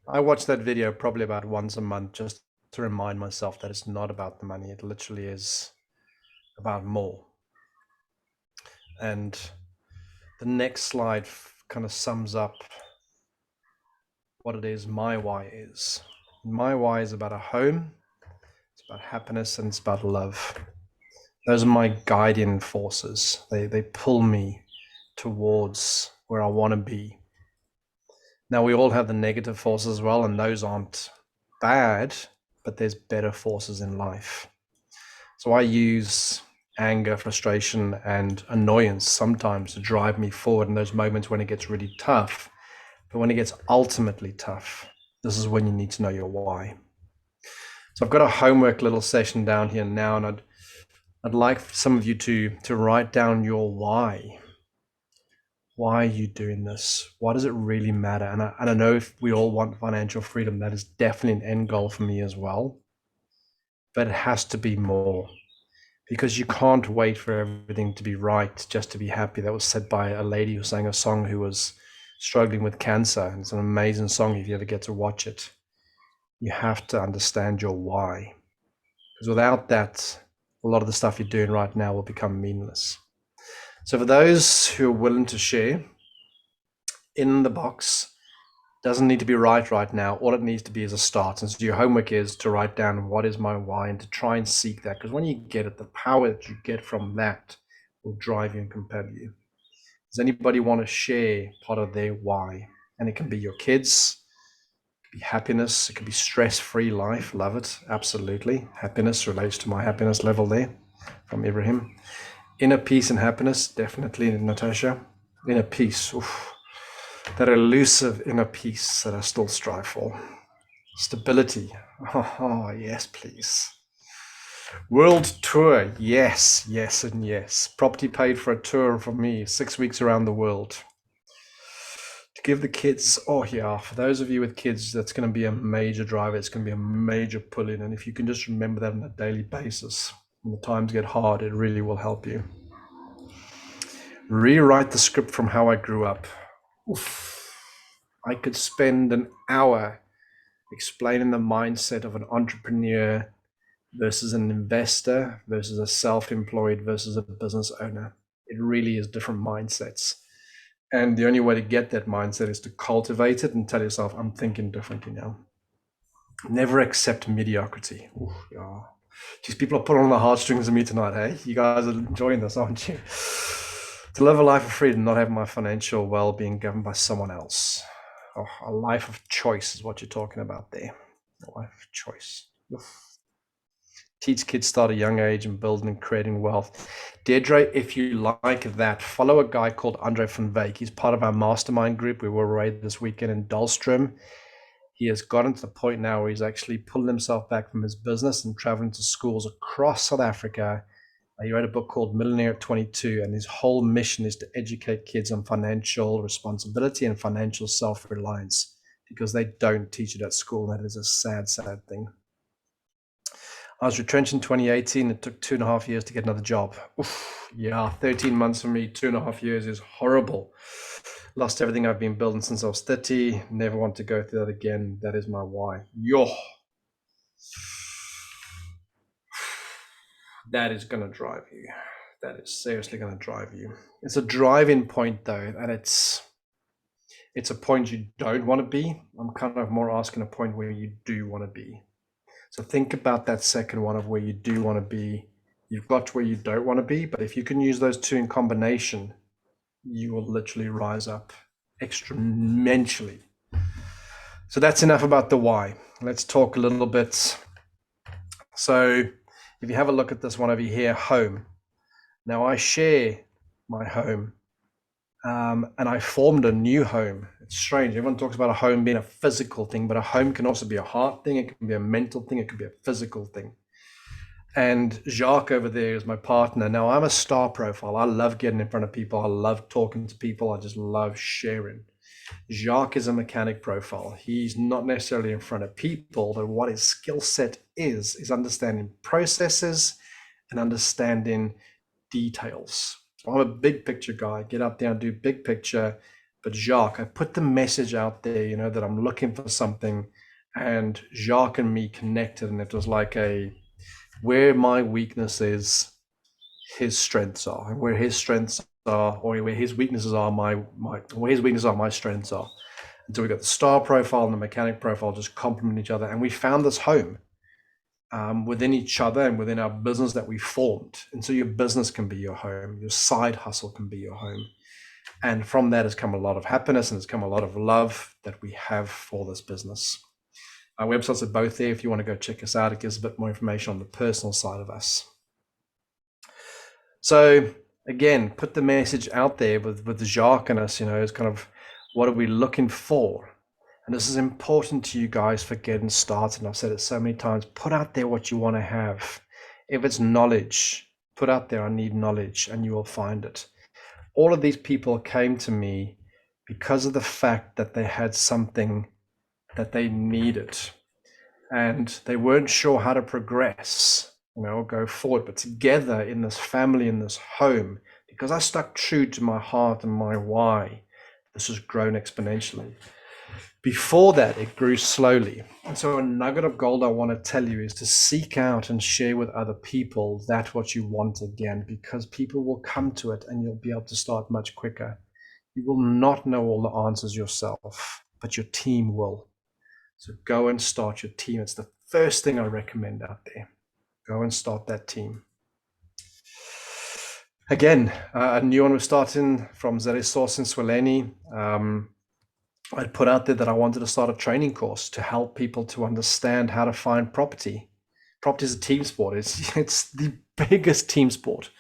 I watch that video probably about once a month just to remind myself that it's not about the money. It literally is about more. And the next slide kind of sums up what it is my why is. My why is about a home, it's about happiness, and it's about love. Those are my guiding forces. They pull me towards where I want to be. Now, we all have the negative forces as well, and those aren't bad, but there's better forces in life. So I use anger, frustration, and annoyance sometimes to drive me forward in those moments when it gets really tough. But when it gets ultimately tough, this is when you need to know your why. So I've got a homework little session down here now, and I'd like some of you to write down your why. Why are you doing this? Why does it really matter? And I know if we all want financial freedom, that is definitely an end goal for me as well. But it has to be more, because you can't wait for everything to be right just to be happy. That was said by a lady who sang a song who was struggling with cancer. And it's an amazing song if you ever get to watch it. You have to understand your why, because without that, a lot of the stuff you're doing right now will become meaningless. So for those who are willing to share, in the box. Doesn't need to be right now. All it needs to be is a start. And so your homework is to write down what is my why and to try and seek that. Because when you get it, the power that you get from that will drive you and compel you. Does anybody want to share part of their why? And it can be your kids, it can be happiness, it can be stress-free life. Love it, absolutely. Happiness relates to my happiness level there from Ibrahim. Inner peace and happiness, definitely, Natasha. Inner peace, oof. That elusive inner peace that I still strive for. Stability, oh yes, please. World tour, yes, yes, and yes. Property paid for a tour for me, 6 weeks around the world. To give the kids, oh yeah, for those of you with kids, that's going to be a major driver. It's going to be a major pull in. And if you can just remember that on a daily basis, when the times get hard, it really will help you. Rewrite the script from how I grew up. Oof. I could spend an hour explaining the mindset of an entrepreneur versus an investor versus a self-employed versus a business owner. It really is different mindsets. And the only way to get that mindset is to cultivate it and tell yourself, I'm thinking differently now. Never accept mediocrity. Ooh, yeah. These people are pulling on the heartstrings of me tonight, hey? You guys are enjoying this, aren't you? To live a life of freedom, not have my financial well-being governed by someone else. Oh, a life of choice is what you're talking about there. A life of choice. Oof. Teach kids start at a young age and building and creating wealth. Deirdre, if you like that, follow a guy called Andre van Wyk. He's part of our mastermind group. We were away this weekend in Dalstrom. He has gotten to the point now where he's actually pulling himself back from his business and traveling to schools across South Africa. He wrote a book called Millionaire at 22, and his whole mission is to educate kids on financial responsibility and financial self-reliance because they don't teach it at school. That is a sad, sad thing. I was retrenched in 2018. It took 2.5 years to get another job. Oof, yeah, 13 months for me, 2.5 years is horrible. Lost everything I've been building since I was 30. Never want to go through that again. That is my why. Yo. That is going to drive you. That is seriously going to drive you. It's a driving point though, and it's a point you don't want to be. I'm kind of more asking a point where you do want to be. So think about that second one of where you do want to be. You've got to where you don't want to be, but if you can use those two in combination, you will literally rise up exponentially. So that's enough about the why. Let's talk a little bit. So if you have a look at this one over here, home. Now I share my home and I formed a new home. It's strange. Everyone talks about a home being a physical thing, but a home can also be a heart thing. It can be a mental thing. It can be a physical thing. And Jacques over there is my partner. Now I'm a star profile. I love getting in front of people. I love talking to people. I just love sharing. Jacques is a mechanic profile. He's not necessarily in front of people, but what his skill set is understanding processes and understanding details. I'm a big picture guy, get up there and do big picture. But Jacques, I put the message out there, that I'm looking for something, and Jacques and me connected, and it was like where my weakness is, his strengths are, and where his strengths are, or where his weaknesses are, where his weaknesses are, my strengths are. And so we got the star profile and the mechanic profile just complement each other, and we found this home within each other and within our business that we formed. And so your business can be your home, your side hustle can be your home. And from that has come a lot of happiness and has come a lot of love that we have for this business. Our websites are both there if you want to go check us out. It gives a bit more information on the personal side of us. So again, put the message out there with Jacques and us, it's kind of what are we looking for? And this is important to you guys for getting started. And I've said it so many times, put out there what you want to have. If it's knowledge, put out there, I need knowledge, and you will find it. All of these people came to me because of the fact that they had something that they needed and they weren't sure how to progress, go forward. But together in this family, in this home, because I stuck true to my heart and my why, this has grown exponentially. Before that, it grew slowly. And so a nugget of gold I want to tell you is to seek out and share with other people that what you want again, because people will come to it and you'll be able to start much quicker. You will not know all the answers yourself, but your team will. So go and start your team. It's the first thing I recommend out there. Go and start that team. Again, a new one was starting from Zerisos in Sweleni. I'd put out there that I wanted to start a training course to help people to understand how to find property. Property is a team sport. It's the biggest team sport,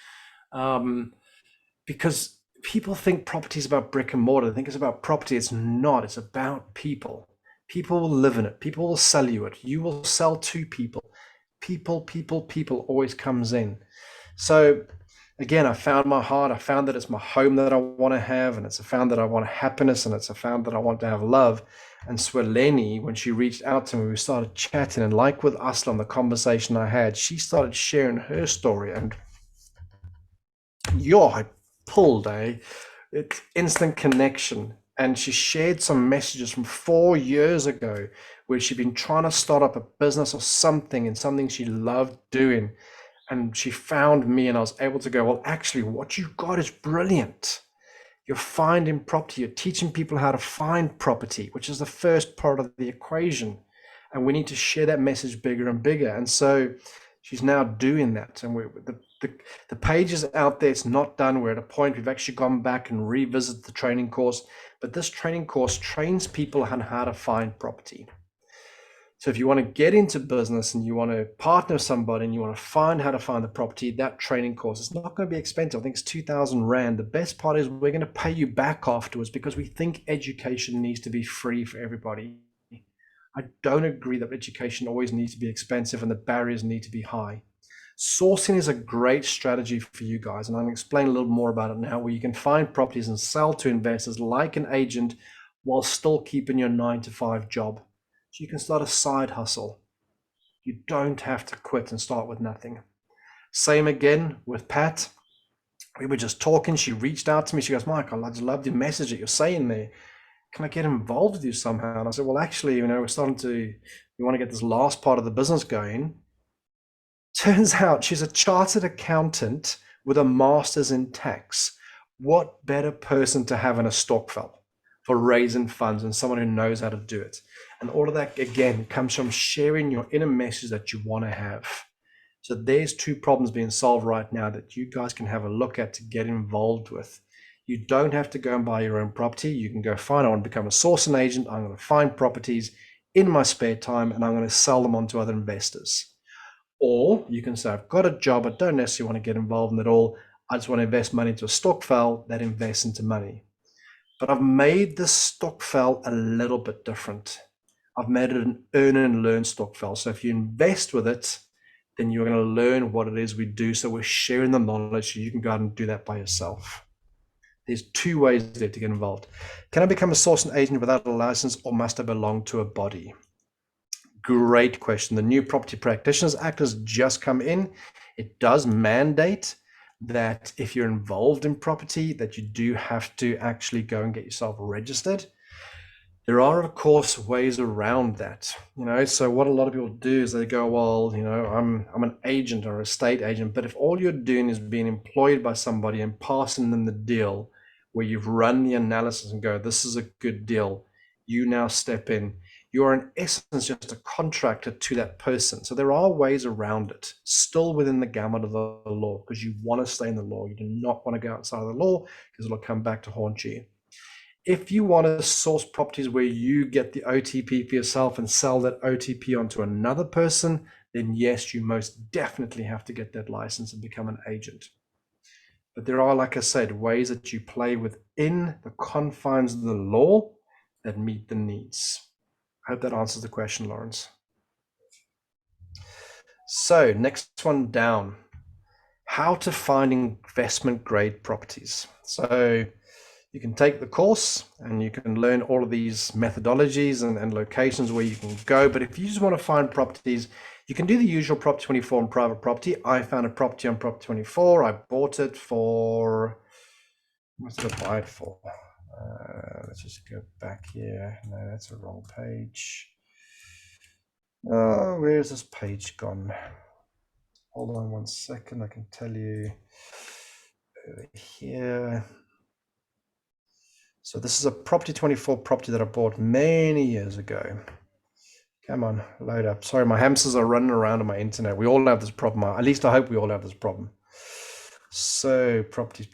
because people think property is about brick and mortar. They think it's about property. It's not. It's about people. People will live in it. People will sell you it. You will sell to people. People always comes in. So again, I found my heart. I found that it's my home that I want to have, and it's a found that I want happiness, and it's a found that I want to have love. And Sweleni, when she reached out to me, we started chatting, and like with Aslam, the conversation I had, she started sharing her story, and I pulled it's instant connection. And she shared some messages from 4 years ago where she'd been trying to start up a business or something, and something she loved doing. And she found me, and I was able to go, well, actually, what you got is brilliant. You're finding property. You're teaching people how to find property, which is the first part of the equation. And we need to share that message bigger and bigger. And so she's now doing that. And the page is out there. It's not done. We're at a point we've actually gone back and revisited the training course. But this training course trains people on how to find property. So if you want to get into business and you want to partner with somebody and you want to find how to find the property, that training course is not going to be expensive. I think it's 2,000 Rand. The best part is we're going to pay you back afterwards, because we think education needs to be free for everybody. I don't agree that education always needs to be expensive and the barriers need to be high. Sourcing is a great strategy for you guys, and I'm going to explain a little more about it now, where you can find properties and sell to investors like an agent while still keeping your 9-to-5 job. So you can start a side hustle. You don't have to quit and start with nothing. Same again with Pat. We were just talking. She reached out to me. She goes, Mike, I just love the message that you're saying there. Can I get involved with you somehow? And I said, well, actually, we want to get this last part of the business going. Turns out she's a chartered accountant with a master's in tax. What better person to have in a stokvel for raising funds than someone who knows how to do it? And all of that, again, comes from sharing your inner message that you want to have. So there's 2 problems being solved right now that you guys can have a look at to get involved with. You don't have to go and buy your own property. You can go find, I want to become a sourcing agent. I'm going to find properties in my spare time and I'm going to sell them on to other investors. Or you can say, I've got a job. I don't necessarily want to get involved in it all. I just want to invest money into a stokvel that invests into money. But I've made this stokvel a little bit different. I've made it an earn and learn stokvel. So if you invest with it, then you're going to learn what it is we do. So we're sharing the knowledge so you can go out and do that by yourself. There's 2 ways there to get involved. Can I become a sourcing agent without a license, or must I belong to a body? Great question. The new Property Practitioners Act has just come in. It does mandate that if you're involved in property, that you do have to actually go and get yourself registered. There are, of course, ways around that. So what a lot of people do is they go, well, I'm an agent or a estate agent, but if all you're doing is being employed by somebody and passing them the deal, where you've run the analysis and go, this is a good deal, you now step in. You're in essence just a contractor to that person. So there are ways around it, still within the gamut of the law, because you want to stay in the law. You do not want to go outside of the law, because it'll come back to haunt you. If you want to source properties where you get the OTP for yourself and sell that OTP onto another person, then yes, you most definitely have to get that license and become an agent. But there are, like I said, ways that you play within the confines of the law that meet the needs. I hope that answers the question, Lawrence. So next one down, how to find investment grade properties. So you can take the course and you can learn all of these methodologies and locations where you can go. But if you just want to find properties, you can do the usual Prop 24 and private property. I found a property on Prop 24. I bought it for, what did I buy it for? Let's just go back here. No, that's the wrong page. Oh, where's this page gone? Hold on 1 second. I can tell you over here. So this is a Property 24 property that I bought many years ago. Come on, load up. Sorry, my hamsters are running around on my internet. We all have this problem. At least I hope we all have this problem. So properties.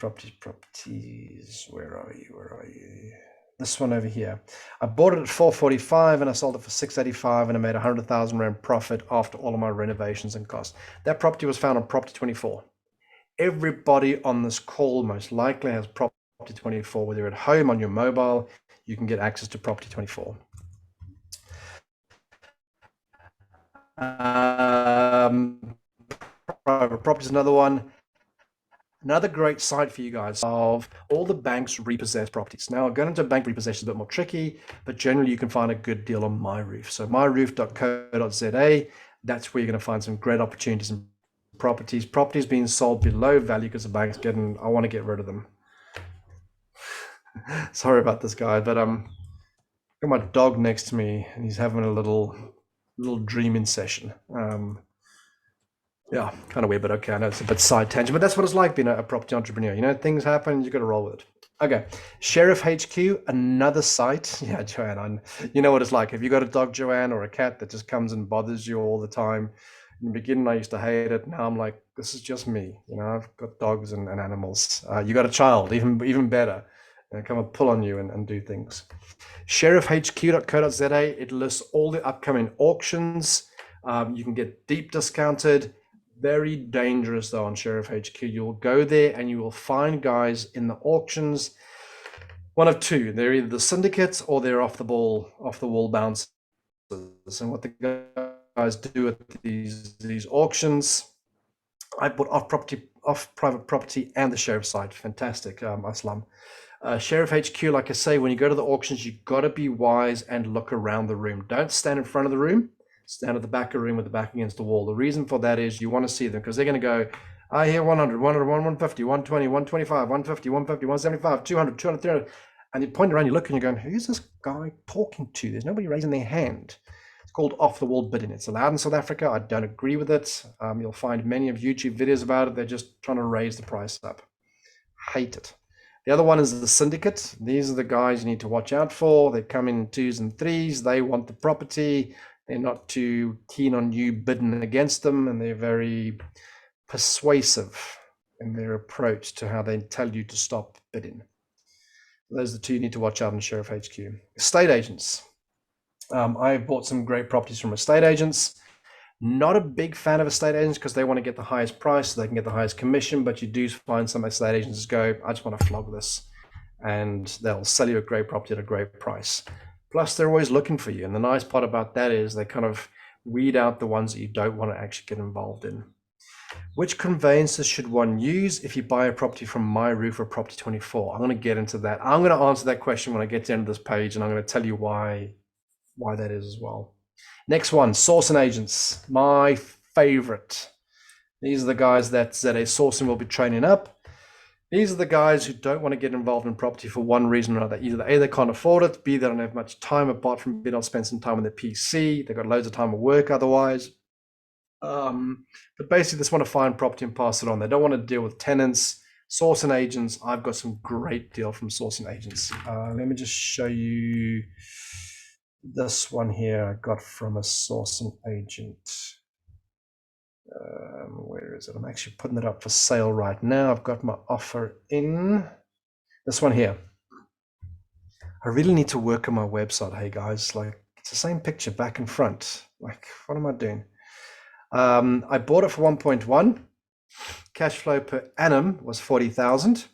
Where are you? This one over here. I bought it at 445 and I sold it for 685 and I made 100,000 Rand profit after all of my renovations and costs. That property was found on Property 24. Everybody on this call most likely has Property 24. Whether you're at home on your mobile, you can get access to Property 24. Private property is another one. Another great site for you guys of all the banks repossess properties. Now, going into a bank repossession is a bit more tricky, but generally you can find a good deal on MyRoof. So myroof.co.za, that's where you're going to find some great opportunities in properties being sold below value because the bank's getting, I want to get rid of them. Sorry about this guy, but I've got my dog next to me and he's having a little dreaming session. Yeah, kind of weird, but okay, I know it's a bit side tangent, but that's what it's like being a property entrepreneur. You know, things happen, you got to roll with it. Okay, Sheriff HQ, another site. Yeah, Joanne, you know what it's like. If you got a dog, Joanne, or a cat that just comes and bothers you all the time. In the beginning, I used to hate it. Now I'm like, this is just me. You know, I've got dogs and animals. You got a child, even better. Come and pull on you and do things. Sheriffhq.co.za, it lists all the upcoming auctions. You can get deep discounted. Very dangerous though on Sheriff HQ. You'll go there and you will find guys in the auctions. One of two. They're either the Syndicate or they're off the wall bouncers. And what the guys do at these auctions, I bought off private property and the Sheriff site. Fantastic, Aslam. Sheriff HQ, like I say, when you go to the auctions, you got to be wise and look around the room. Don't stand in front of the room. Stand at the back of the room with the back against the wall. The reason for that is you want to see them because they're going to go, I hear 100, 150, 120, 125, 150, 150, 175, 200, 200, 300. And you point around, you look and you're going, who's this guy talking to? There's nobody raising their hand. It's called off the wall bidding. It's allowed in South Africa. I don't agree with it. You'll find many of YouTube videos about it. They're just trying to raise the price up. Hate it. The other one is the Syndicate. These are the guys you need to watch out for. They come in 2s and 3s. They want the property. They're not too keen on you bidding against them, and they're very persuasive in their approach to how they tell you to stop bidding. Those are the two you need to watch out in Sheriff HQ. Estate agents. I bought some great properties from estate agents. Not a big fan of estate agents because they want to get the highest price so they can get the highest commission, but you do find some estate agents go, I just want to flog this, and they'll sell you a great property at a great price. Plus, they're always looking for you. And the nice part about that is they kind of weed out the ones that you don't want to actually get involved in. Which conveyances should one use if you buy a property from MyRoof or Property 24? I'm going to get into that. I'm going to answer that question when I get to the end of this page, and I'm going to tell you why that is as well. Next one, sourcing agents. My favorite. These are the guys that ZA Sourcing will be training up. These are the guys who don't want to get involved in property for one reason or another. Either A, they can't afford it, B, they don't have much time apart from being able to spend some time on their PC. They've got loads of time at work otherwise. But basically, they just want to find property and pass it on. They don't want to deal with tenants. Sourcing agents, I've got some great deal from sourcing agents. Let me just show you this one here I got from a sourcing agent. Where is it? I'm actually putting it up for sale right now. I've got my offer in. This one here. I really need to work on my website. Hey guys, like it's the same picture back and front. Like, what am I doing? I bought it for 1.1. Cash flow per annum was 40,000.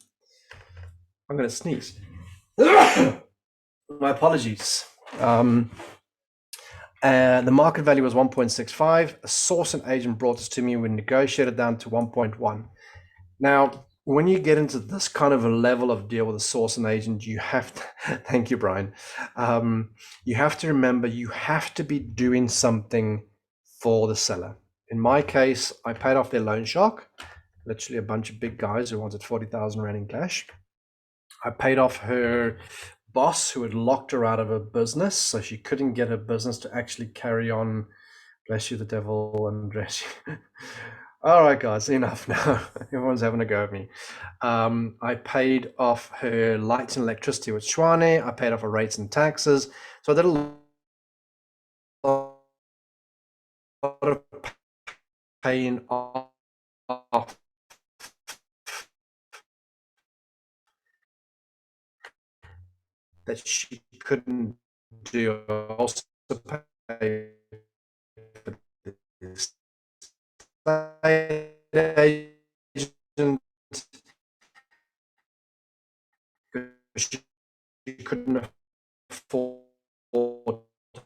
I'm going to sneeze. My apologies. The market value was 1.65. A sourcing agent brought this to me. We negotiated down to 1.1. Now, when you get into this kind of a level of deal with a sourcing agent, you have to, thank you, Brian. You have to remember you have to be doing something for the seller. In my case, I paid off their loan shark, literally a bunch of big guys who wanted 40,000 Rand in cash. I paid off her boss who had locked her out of her business, so she couldn't get her business to actually carry on. Bless you, the devil, and bless you. All right, guys, enough now. Everyone's having a go at me. I paid off her lights and electricity with Schwane. I paid off her rates and taxes. So I did a lot of paying off that she couldn't do. I also paid for the estate agent because she couldn't afford to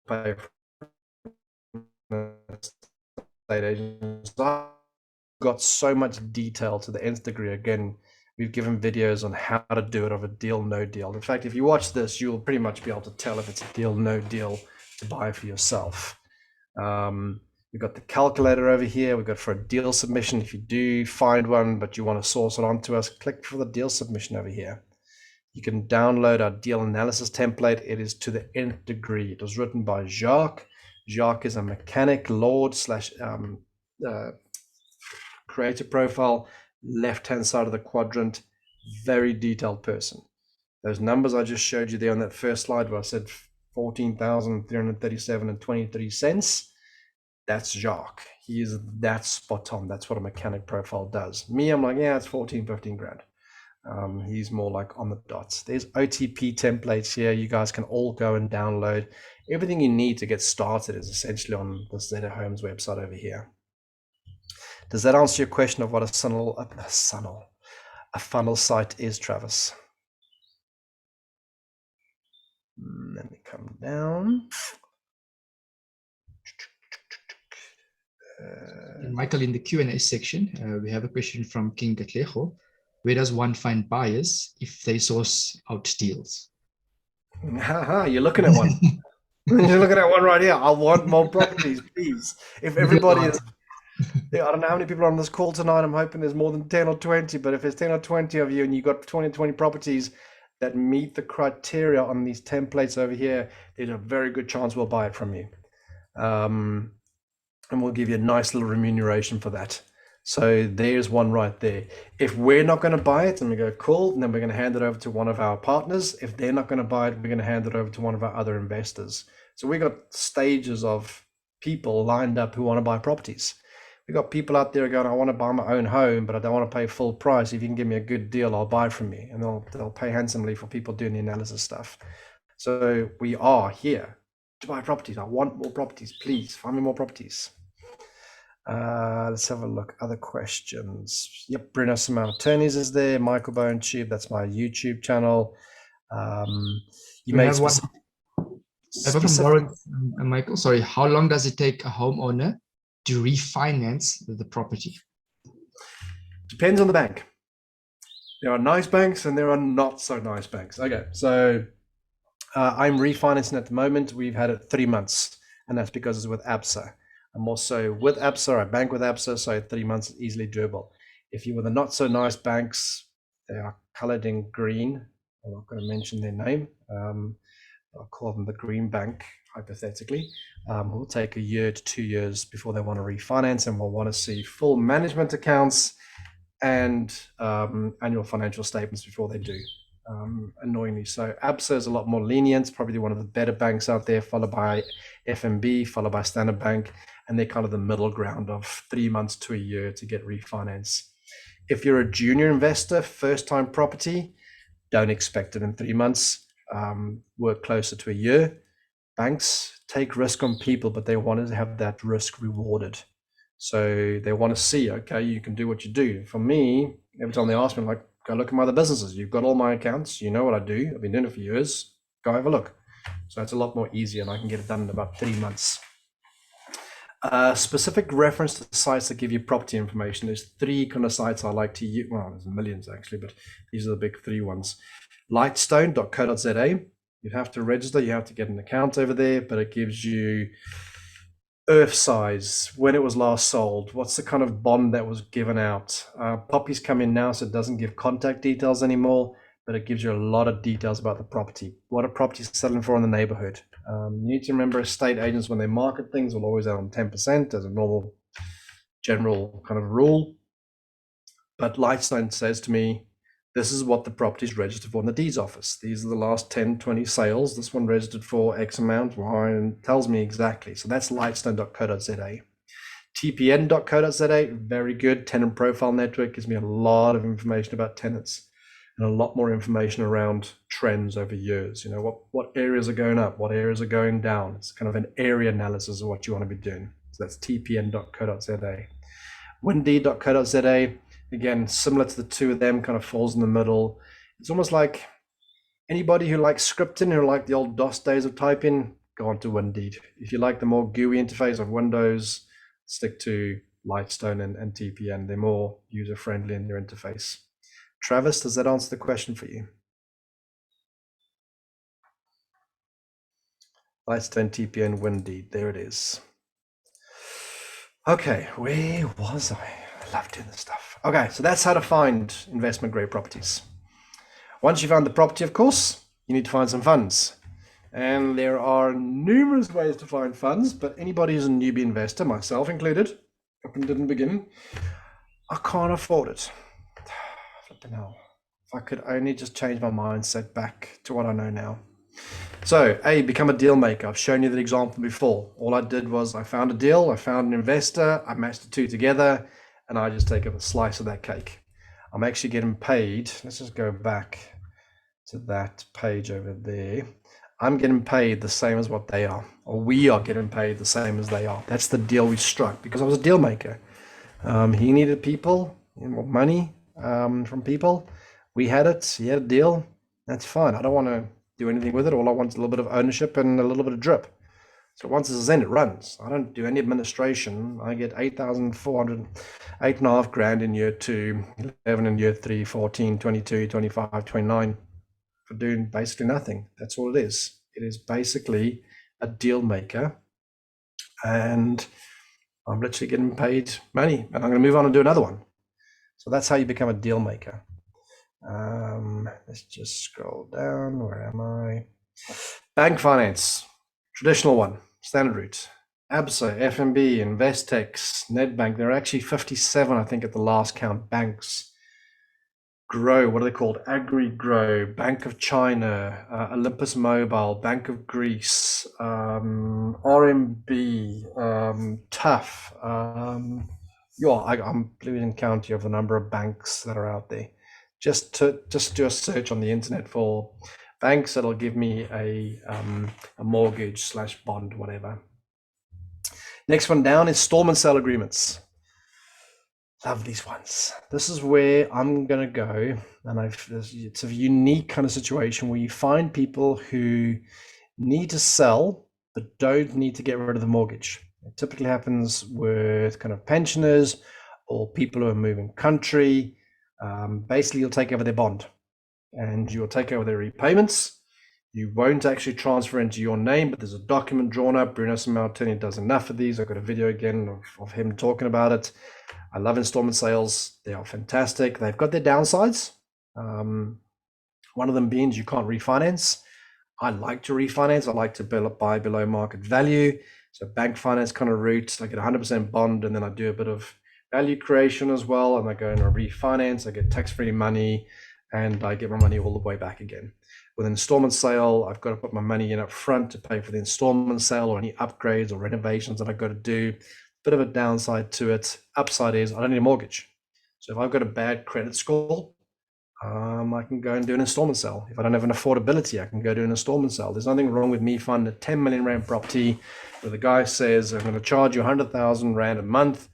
pay for estate agents. I got so much detail to the nth degree. Again, we've given videos on how to do it of a deal, no deal. In fact, if you watch this, you'll pretty much be able to tell if it's a deal, no deal to buy for yourself. We've got the calculator over here. We've got for a deal submission. If you do find one, but you want to source it onto us, click for the deal submission over here. You can download our deal analysis template. It is to the nth degree. It was written by Jacques. Jacques is a mechanic, lord slash creator profile, left-hand side of the quadrant, very detailed person. Those numbers I just showed you there on that first slide where I said 14,337 and 23 cents, that's Jacques. He is that spot on. That's what a mechanic profile does. Me, I'm like, yeah, it's 14, 15 grand. He's more like on the dots. There's OTP templates here. You guys can all go and download. Everything you need to get started is essentially on the Zeta Homes website over here. Does that answer your question of what a funnel site is, Travis? Let me come down. And Michael, in the Q&A section, we have a question from King Gatlejo. Where does one find buyers if they source out deals? You're looking at one. You're looking at one right here. I want more properties, please. If everybody is, I don't know how many people are on this call tonight. I'm hoping there's more than 10 or 20, but if there's 10 or 20 of you and you've got 20 properties that meet the criteria on these templates over here, there's a very good chance we'll buy it from you. And we'll give you a nice little remuneration for that. So there's one right there. If we're not going to buy it, and we go, cool, and then we're going to hand it over to one of our partners. If they're not going to buy it, we're going to hand it over to one of our other investors. So we got stages of people lined up who want to buy properties. We got people out there going, I want to buy my own home, but I don't want to pay full price. If you can give me a good deal, I'll buy from you. And they'll pay handsomely for people doing the analysis stuff. So we are here to buy properties. I want more properties. Please find me more properties. Let's have a look. Other questions. Yep, Bruno Simone Attorneys is there. Michael Bone Tube, that's my YouTube channel. You may have Warren, Michael, sorry, how long does it take a homeowner to refinance the property? Depends on the bank. There are nice banks and there are not so nice banks. Okay, so I'm refinancing at the moment. We've had it 3 months, and that's because it's with ABSA. I'm also with ABSA. I bank with ABSA, so 3 months is easily doable. If you're with the not so nice banks, they are colored in green. I'm not going to mention their name. I'll call them the green bank, hypothetically. Will take 1 year to 2 years before they want to refinance, and will want to see full management accounts and annual financial statements before they do. Annoyingly so. ABSA is a lot more lenient, probably one of the better banks out there, followed by FNB, followed by Standard Bank, and they're kind of the middle ground of 3 months to 1 year to get refinance. If you're a junior investor, first time property, don't expect it in 3 months. Work closer to 1 year. Banks take risk on people, but they want to have that risk rewarded. So they want to see, okay, you can do what you do. For me, every time they ask me, I'm like, go look at my other businesses. You've got all my accounts. You know what I do. I've been doing it for years. Go have a look. So it's a lot more easier, and I can get it done in about 3 months. Specific reference to the sites that give you property information. There's 3 kind of sites I like to use. Well, there's millions actually, but these are the big 3 ones. Lightstone.co.za. You have to register. You have to get an account over there, but it gives you earth size, when it was last sold, what's the kind of bond that was given out. Poppies come in now, so it doesn't give contact details anymore, but it gives you a lot of details about the property, what a property is selling for in the neighborhood. You need to remember estate agents, when they market things, will always add on 10% as a normal general kind of rule. But Lightstone says to me, this is what the property is registered for in the deeds office. These are the last 10, 20 sales. This one registered for X amount, Y, and tells me exactly. So that's lightstone.co.za. tpn.co.za, very good. Tenant profile network gives me a lot of information about tenants and a lot more information around trends over years. You know, what areas are going up, what areas are going down. It's kind of an area analysis of what you want to be doing. So that's tpn.co.za. windeed.co.za, again, similar to the two of them, kind of falls in the middle. It's almost like anybody who likes scripting, who like the old DOS days of typing, go on to Windeed. If you like the more GUI interface of Windows, stick to Lightstone and TPN. They're more user-friendly in their interface. Travis, does that answer the question for you? Lightstone, TPN, Windeed, there it is. Okay, where was I? I love doing this stuff. Okay, so that's how to find investment grade properties. Once you found the property, of course, you need to find some funds. And there are numerous ways to find funds, but anybody who's a newbie investor, myself included, in the beginning, I can't afford it. Flipping hell. If I could only just change my mindset back to what I know now. So, A, become a deal maker. I've shown you that example before. All I did was I found a deal, I found an investor, I matched the two together, and I just take a slice of that cake. I'm actually getting paid. Let's just go back to that page over there. I'm getting paid the same as what they are, or we are getting paid the same as they are. That's the deal we struck because I was a deal maker. He needed people, money from people. We had it. He had a deal. That's fine. I don't want to do anything with it. All I want is a little bit of ownership and a little bit of drip. So once it's in, it runs. I don't do any administration. I get 8,400, 8.5 grand in year 2, 11 in year 3, 14, 22, 25, 29 for doing basically nothing. That's all it is. It is basically a deal maker. And I'm literally getting paid money and I'm going to move on and do another one. So that's how you become a deal maker. Let's just scroll down. Where am I? Bank finance, traditional one, standard route. ABSA, FNB, Investex, Nedbank. There are actually 57, I think, at the last count. Banks. Grow, what are they called? Agri-Grow, Bank of China, Olympus Mobile, Bank of Greece, RMB, TUF. I'm losing count of the number of banks that are out there. Just do a search on the internet for banks that'll give me a mortgage / bond, whatever. Next one down, installment sale agreements. Love these ones. This is where I'm going to go. And it's a unique kind of situation where you find people who need to sell, but don't need to get rid of the mortgage. It typically happens with kind of pensioners or people who are moving country. Basically, you'll take over their bond and you'll take over their repayments. You won't actually transfer into your name, but there's a document drawn up. Bruno Sammartini does enough of these. I've got a video again of him talking about it. I love installment sales. They are fantastic. They've got their downsides. One of them being you can't refinance. I like to refinance. I like to buy below market value. So bank finance kind of route. I get 100% bond and then I do a bit of value creation as well. And I go and I refinance. I get tax-free money and I get my money all the way back again. With an installment sale, I've got to put my money in up front to pay for the installment sale or any upgrades or renovations that I've got to do. Bit of a downside to it. Upside is I don't need a mortgage. So if I've got a bad credit score, I can go and do an installment sale. If I don't have an affordability, I can go do an installment sale. There's nothing wrong with me finding a 10 million rand property where the guy says, I'm going to charge you 100,000 rand a month.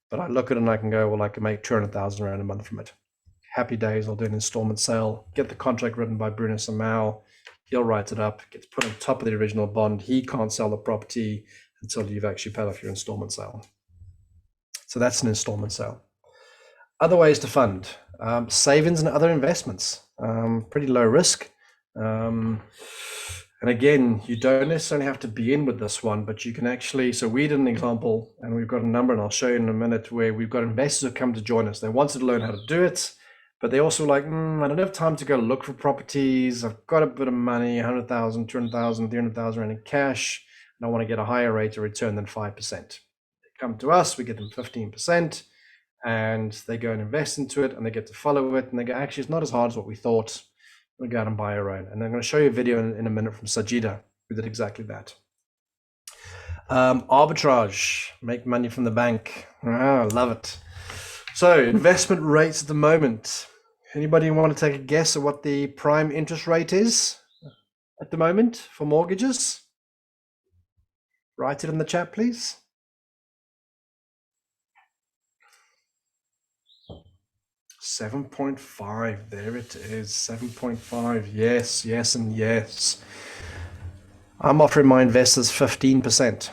But I look at it and I can go, well, I can make 200,000 rand a month from it. Happy days, I'll do an installment sale, get the contract written by Bruno Samau. He'll write it up, gets put on top of the original bond. He can't sell the property until you've actually paid off your installment sale. So that's an installment sale. Other ways to fund, savings and other investments, pretty low risk. And again, you don't necessarily have to be in with this one, but you can actually, so we did an example and we've got a number and I'll show you in a minute where we've got investors who come to join us. They wanted to learn how to do it, but they also like, I don't have time to go look for properties. I've got a bit of money, 100,000, 200,000, 300,000 rand in cash, and I want to get a higher rate of return than 5%. come to us, we get them 15%, and they go and invest into it, and they get to follow it, and they go, actually, it's not as hard as what we thought. We'll go out and buy our own. And I'm going to show you a video in a minute from Sajida, who did exactly that. Arbitrage, make money from the bank. I love it. So investment rates at the moment. Anybody want to take a guess at what the prime interest rate is at the moment for mortgages? Write it in the chat, please. $7.5. There it is. $7.5. Yes, yes, and yes. I'm offering my investors 15%.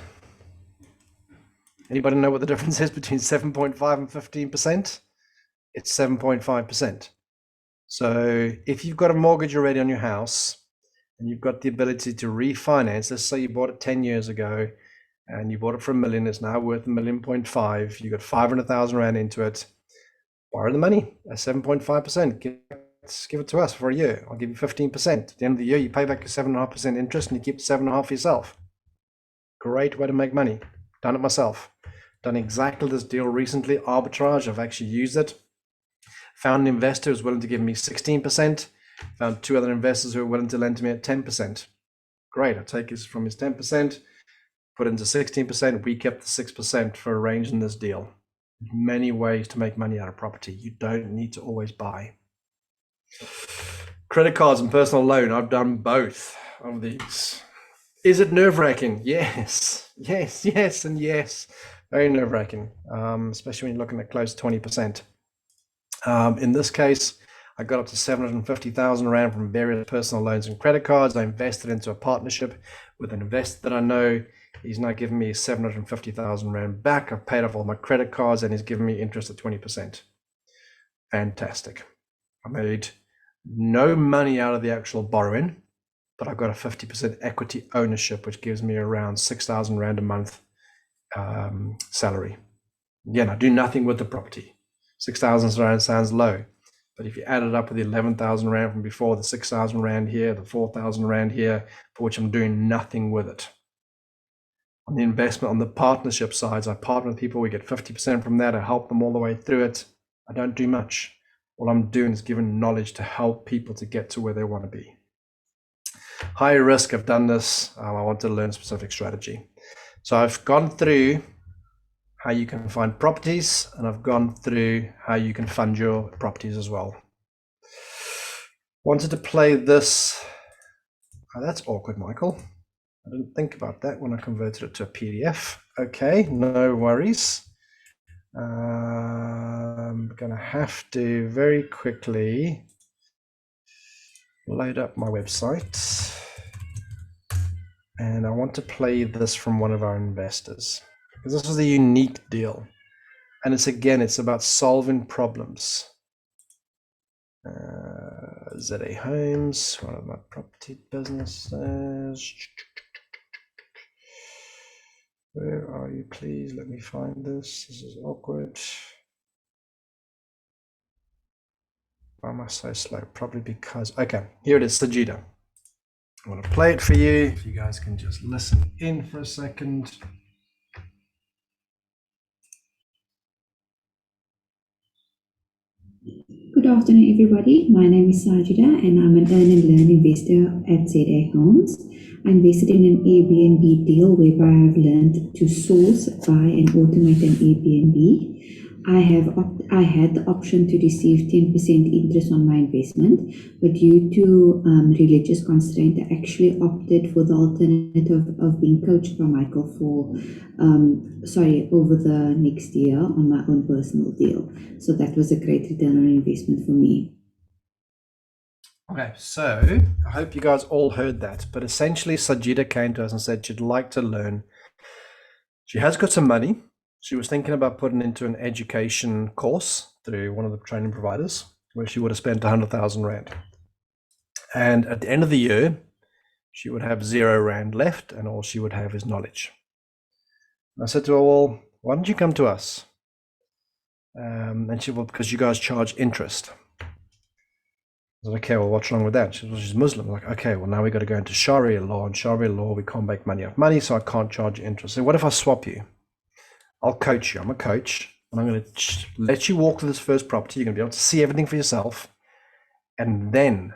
Anybody know what the difference is between 7.5 and 15%? It's 7.5%. So if you've got a mortgage already on your house and you've got the ability to refinance, let's say you bought it 10 years ago and you bought it for $1 million, it's now worth $1.5 million. You got 500,000 Rand into it. Borrow the money at 7.5%. Give it to us for a year. I'll give you 15%. At the end of the year, you pay back your 7.5% interest and you keep 7.5% yourself. Great way to make money. Done it myself. Done exactly this deal recently. Arbitrage. I've actually used it. Found an investor who's willing to give me 16%. Found two other investors who are willing to lend to me at 10%. Great. I take this from his 10%, put it into 16%. We kept the 6% for arranging this deal. Many ways to make money out of property. You don't need to always buy. Credit cards and personal loan. I've done both of these. Is it nerve-wracking? Yes, yes, yes, and yes. Very nerve-wracking, especially when you're looking at close to 20%. In this case, I got up to 750,000 Rand from various personal loans and credit cards. I invested into a partnership with an investor that I know. He's now giving me 750,000 Rand back. I've paid off all my credit cards and he's giving me interest at 20%. Fantastic. I made no money out of the actual borrowing, but I've got a 50% equity ownership, which gives me around 6,000 Rand a month salary. Again, I do nothing with the property. 6,000 Rand sounds low, but if you add it up with the 11,000 Rand from before, the 6,000 Rand here, the 4,000 Rand here, for which I'm doing nothing with it. On the investment, on the partnership sides, I partner with people, we get 50% from that. I help them all the way through it. I don't do much. All I'm doing is giving knowledge to help people to get to where they want to be. High risk, I've done this. I want to learn a specific strategy. So I've gone through how you can find properties, and I've gone through how you can fund your properties as well. Wanted to play this. Oh, that's awkward, Michael. I didn't think about that when I converted it to a PDF. Okay, no worries. I'm gonna have to very quickly load up my website. And I want to play this from one of our investors, because this is a unique deal. And it's about solving problems. ZA Homes, one of my property businesses. Where are you, please? Let me find this. This is awkward. Why am I so slow? Probably because, okay, here it is, Sajida. I want to play it for you. If you guys can just listen in for a second. Good afternoon, everybody. My name is Sajida, and I'm an earn and learn investor at ZA Homes. I invested in an Airbnb deal whereby I've learned to source, buy, and automate an Airbnb. I had the option to receive 10% interest on my investment, but due to religious constraint, I actually opted for the alternative of being coached by Michael over the next year on my own personal deal. So that was a great return on investment for me. Okay, so I hope you guys all heard that, but essentially Sajida came to us and said she'd like to learn. She has got some money. She was thinking about putting into an education course through one of the training providers where she would have spent 100,000 Rand. And at the end of the year, she would have 0 Rand left and all she would have is knowledge. And I said to her, well, why don't you come to us? And she, well, because you guys charge interest. I said, okay, well, what's wrong with that? She said, well, she's Muslim. I'm like, okay, well, now we got to go into Sharia law. And Sharia law, we can't make money off money, so I can't charge you interest. So what if I swap you? I'll coach you. I'm a coach, and I'm going to let you walk to this first property. You're going to be able to see everything for yourself, and then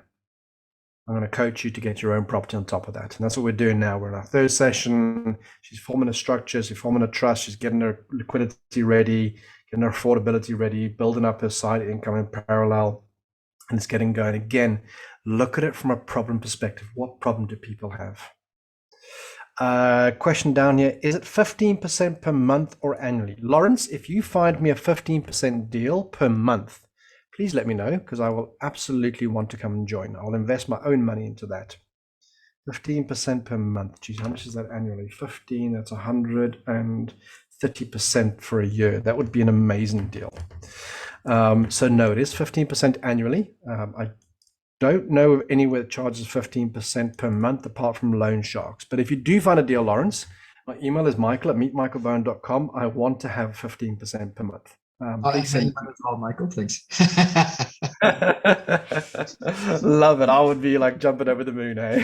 I'm going to coach you to get your own property on top of that. And that's what we're doing now. We're in our third session. She's forming a structure. She's forming a trust. She's getting her liquidity ready, getting her affordability ready, building up her side income in parallel, and it's getting going. Again, look at it from a problem perspective. What problem do people have? Question down here, is it 15% per month or annually? Lawrence, if you find me a 15% deal per month, please let me know, because I will absolutely want to come and join. I'll invest my own money into that. 15% per month. Geez, how much is that annually? 15, that's 130% for a year. That would be an amazing deal. So no, it is 15% annually. I don't know of anywhere that charges 15% per month apart from Loan Sharks. But if you do find a deal, Lawrence, my email is michael@meetmichaelbowen.com. I want to have 15% per month. Please send as well, Michael. Thanks. Love it. I would be like jumping over the moon, eh?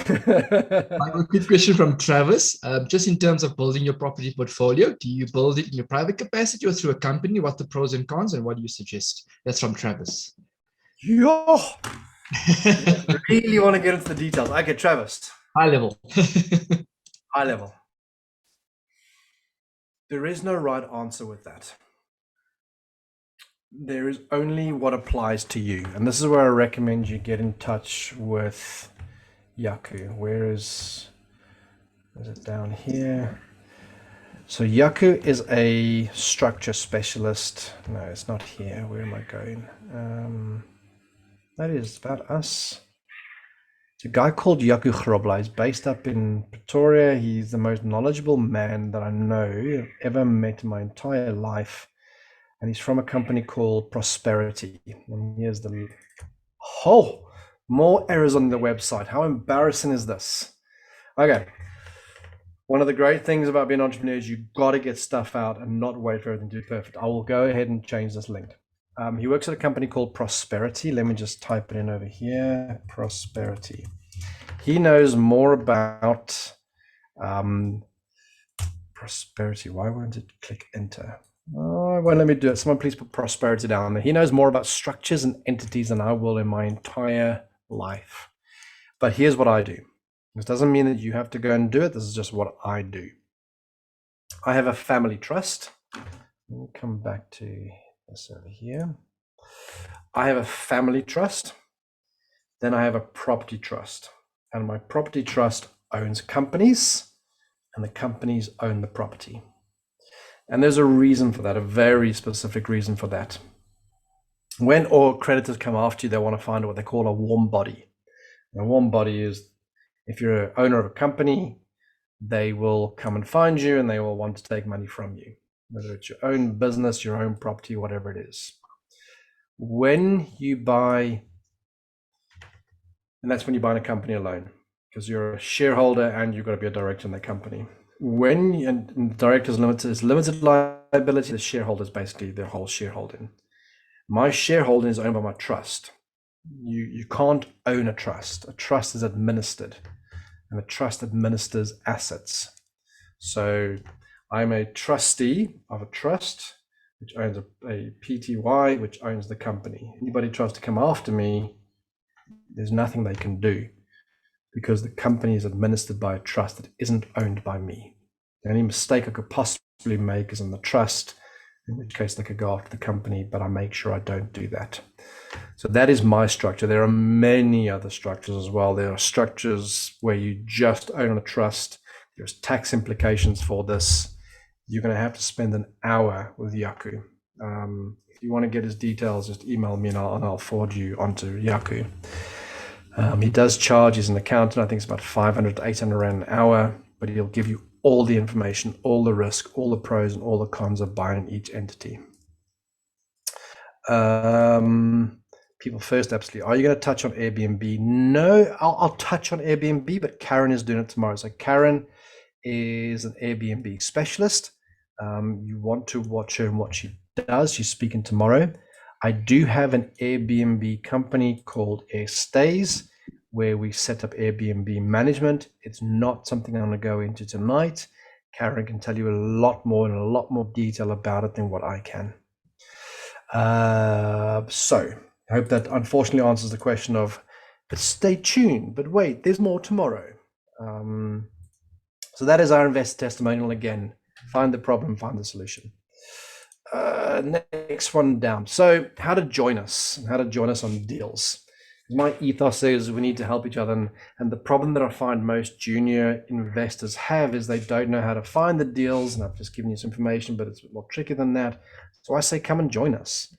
Michael, quick question from Travis. Just in terms of building your property portfolio, do you build it in your private capacity or through a company? What the pros and cons, and what do you suggest? That's from Travis. Yo, really want to get into the details. Okay, Travis. High level. High level. There is no right answer with that. There is only what applies to you. And this is where I recommend you get in touch with Yaku. Is it down here? So Yaku is a structure specialist. No, it's not here. Where am I going? That is about us. It's a guy called Yaku Grobla. He's based up in Pretoria. He's the most knowledgeable man that I know ever met in my entire life. And he's from a company called Prosperity. And here's the more errors on the website. How embarrassing is this? Okay. One of the great things about being an entrepreneur is you've got to get stuff out and not wait for everything to be perfect. I will go ahead and change this link. He works at a company called Prosperity. Let me just type it in over here. Prosperity. He knows more about Prosperity. Why won't it click enter? Oh, well, let me do it. Someone please put Prosperity down there. He knows more about structures and entities than I will in my entire life. But here's what I do. This doesn't mean that you have to go and do it. This is just what I do. I have a family trust. Let me come back to this over here. I have a family trust. Then I have a property trust. And my property trust owns companies, and the companies own the property. And there's a reason for that, a very specific reason for that. When all creditors come after you, they want to find what they call a warm body. And a warm body is, if you're an owner of a company, they will come and find you and they will want to take money from you, whether it's your own business, your own property, whatever it is. When you buy, and that's when you buy a company alone, because you're a shareholder and you've got to be a director in that company. And the director's limited liability, the shareholder is basically the whole shareholding. My shareholding is owned by my trust. You can't own a trust. A trust is administered, and a trust administers assets. So I'm a trustee of a trust, which owns a PTY, which owns the company. Anybody tries to come after me, there's nothing they can do, because the company is administered by a trust that isn't owned by me. The only mistake I could possibly make is in the trust, in which case they could go after the company, but I make sure I don't do that. So that is my structure. There are many other structures as well. There are structures where you just own a trust. There's tax implications for this. You're going to have to spend an hour with Yaku. If you want to get his details, just email me and I'll forward you onto Yaku. He does charge, he's an accountant, I think it's about 500 to 800 Rand an hour, but he'll give you all the information, all the risk, all the pros and all the cons of buying each entity. People first, absolutely. Are you going to touch on Airbnb? No, I'll touch on Airbnb, but Karen is doing it tomorrow. So Karen is an Airbnb specialist. You want to watch her and what she does. She's speaking tomorrow. I do have an Airbnb company called Air Stays, where we set up Airbnb management. It's not something I'm going to go into tonight. Karen can tell you a lot more in a lot more detail about it than what I can. So I hope that unfortunately answers the question of, but stay tuned, but wait, there's more tomorrow. So that is our investor testimonial. Again, find the problem, find the solution. Next one down. So how to join us on deals. My ethos is we need to help each other. And the problem that I find most junior investors have is they don't know how to find the deals. And I've just given you some information, but it's a bit more tricky than that. So I say, come and join us.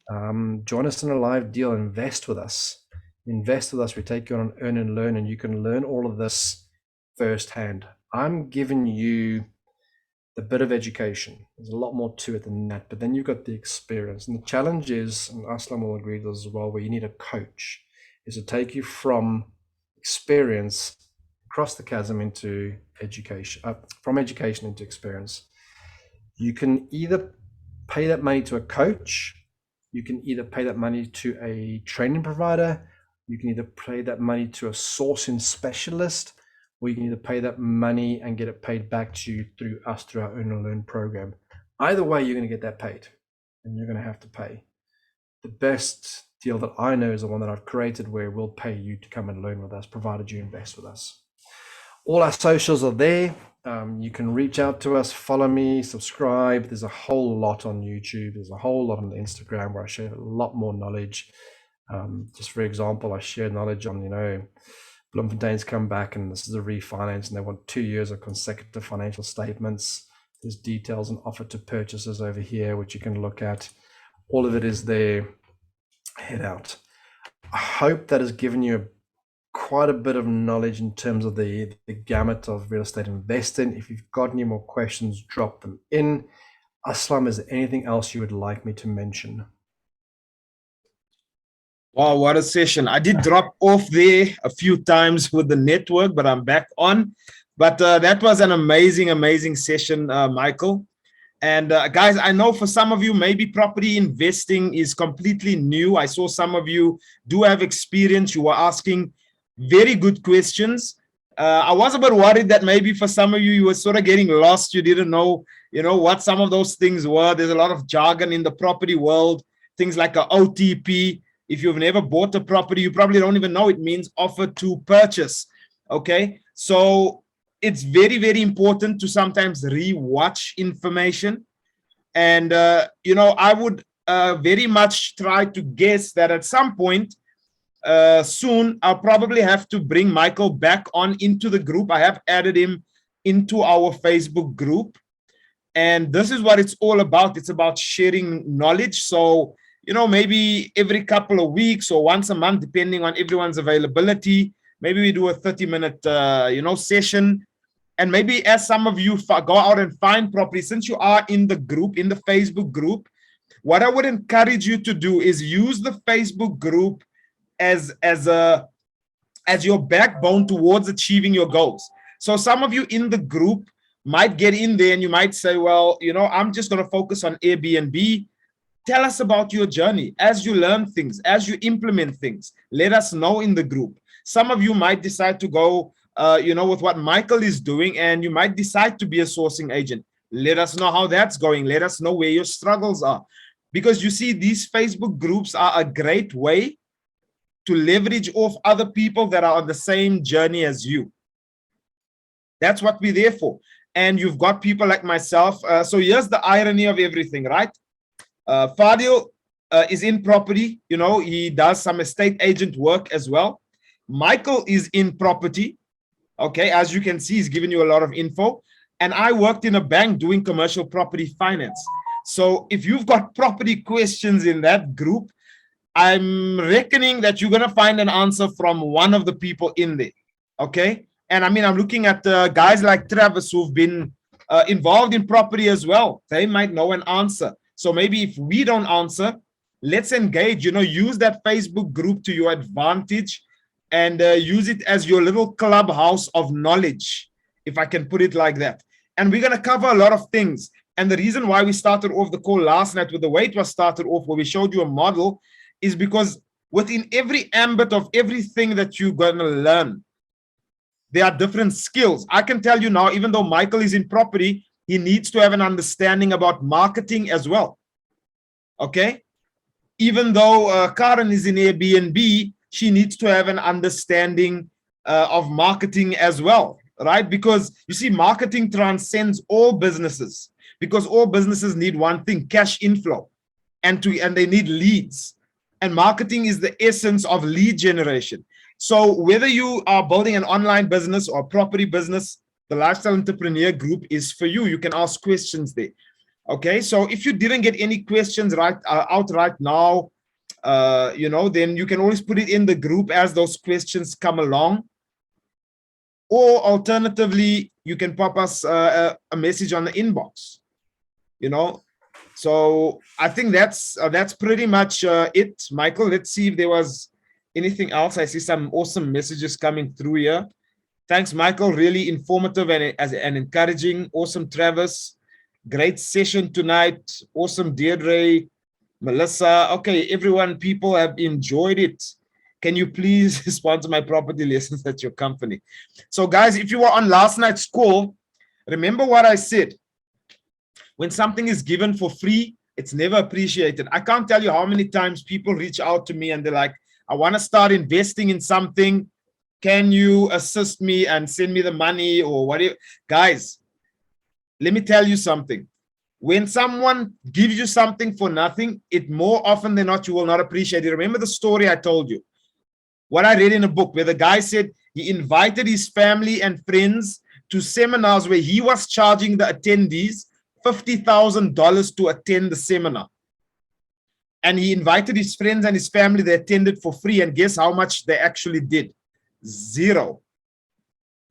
Join us in a live deal. Invest with us. Invest with us. We take you on an earn and learn, and you can learn all of this firsthand. I'm giving you the bit of education. There's a lot more to it than that, but then you've got the experience. And the challenge is, and Aslam will agree with this as well, where you need a coach, is to take you from experience across the chasm into education, from education into experience. You can either pay that money to a coach, you can either pay that money to a training provider, you can either pay that money to a sourcing specialist, or you can either pay that money and get it paid back to you through us, through our Earn and Learn program. Either way, you're going to get that paid, and you're going to have to pay. The best deal that I know is the one that I've created, where we'll pay you to come and learn with us, provided you invest with us. All our socials are there. You can reach out to us, follow me, subscribe. There's a whole lot on YouTube. There's a whole lot on Instagram where I share a lot more knowledge. Just for example, I share knowledge on, Bloemfontein's come back and this is a refinance and they want 2 years of consecutive financial statements. There's details and offer to purchases over here, which you can look at. All of it is there. Head out. I hope that has given you quite a bit of knowledge in terms of the gamut of real estate investing. If you've got any more questions, drop them in. Aslam, is there anything else you would like me to mention? Wow, what a session. I did drop off there a few times with the network, but I'm back on. But that was an amazing, amazing session, Michael. And guys, I know for some of you, maybe property investing is completely new. I saw some of you do have experience. You were asking very good questions. I was a bit worried that maybe for some of you, you were sort of getting lost. You didn't know, what some of those things were. There's a lot of jargon in the property world, things like a OTP. If you've never bought a property, you probably don't even know it means offer to purchase. Okay, so it's very, very important to sometimes re-watch information. And, I would very much try to guess that at some point soon, I'll probably have to bring Michael back on into the group. I have added him into our Facebook group. And this is what it's all about. It's about sharing knowledge. So, maybe every couple of weeks or once a month, depending on everyone's availability, maybe we do a 30-minute, session. And maybe as some of you go out and find property, since you are in the group, in the Facebook group, what I would encourage you to do is use the Facebook group as your backbone towards achieving your goals. So some of you in the group might get in there and you might say, well, I'm just going to focus on Airbnb. Tell us about your journey as you learn things, as you implement things. Let us know in the group. Some of you might decide to go, with what Michael is doing, and you might decide to be a sourcing agent. Let us know how that's going. Let us know where your struggles are. Because you see, these Facebook groups are a great way to leverage off other people that are on the same journey as you. That's what we're there for. And you've got people like myself. So here's the irony of everything, right? Fadil is in property. He does some estate agent work as well. Michael is in property. Okay, as you can see, he's giving you a lot of info. And I worked in a bank doing commercial property finance. So if you've got property questions in that group, I'm reckoning that you're going to find an answer from one of the people in there. Okay. And I mean, I'm looking at guys like Travis who've been involved in property as well. They might know an answer. So maybe if we don't answer, let's engage, use that Facebook group to your advantage and use it as your little clubhouse of knowledge, if I can put it like that. And we're going to cover a lot of things. And the reason why we started off the call last night with the way it was started off, where we showed you a model, is because within every ambit of everything that you're going to learn, There are different skills. I can tell you now, even though Michael is in property, he needs to have an understanding about marketing as well. Okay. Even though Karen is in Airbnb, she needs to have an understanding of marketing as well, right? Because you see, marketing transcends all businesses, because all businesses need one thing: cash inflow, and they need leads. And marketing is the essence of lead generation. So whether you are building an online business or property business, the Lifestyle Entrepreneur group is for you. You can ask questions there. Okay, so if you didn't get any questions out right now, then you can always put it in the group as those questions come along. Or alternatively, you can pop us a message on the inbox. So I think that's pretty much it, Michael. Let's see if there was anything else. I see some awesome messages coming through here. Thanks, Michael. Really informative and encouraging. Awesome, Travis. Great session tonight. Awesome, Deirdre, Melissa. Okay, everyone, people have enjoyed it. Can you please sponsor my property lessons at your company? So guys, if you were on last night's call, remember what I said. When something is given for free, it's never appreciated. I can't tell you how many times people reach out to me and they're like, I want to start investing in something. Can you assist me and send me the money or whatever? Guys, let me tell you something. When someone gives you something for nothing, it more often than not, you will not appreciate it. Remember the story I told you, what I read in a book where the guy said he invited his family and friends to seminars where he was charging the attendees $50,000 to attend the seminar. And he invited his friends and his family, they attended for free. And guess how much they actually did? Zero.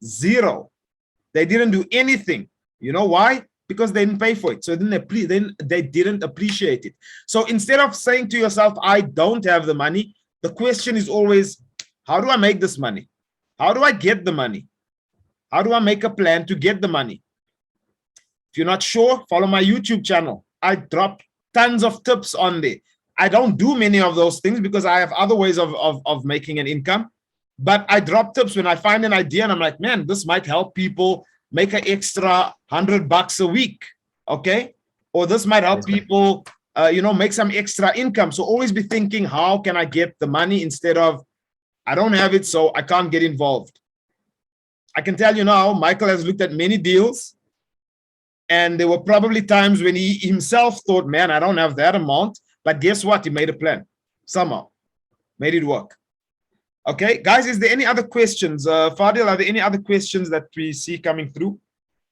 They didn't do anything. You know why? Because they didn't pay for it. So then they didn't appreciate it. So instead of saying to yourself, I don't have the money, the question is always, how do I make this money? How do I get the money? How do I make a plan to get the money? If you're not sure, follow my YouTube channel. I drop tons of tips on there. I don't do many of those things because I have other ways of making an income. But I drop tips when I find an idea and I'm like, man, this might help people make an extra $100 a week. Okay. Or this might help people, make some extra income. So always be thinking, how can I get the money instead of, I don't have it, so I can't get involved. I can tell you now, Michael has looked at many deals. And there were probably times when he himself thought, man, I don't have that amount. But guess what? He made a plan. Somehow made it work. Okay, guys, is there any other questions? Fadil, are there any other questions that we see coming through?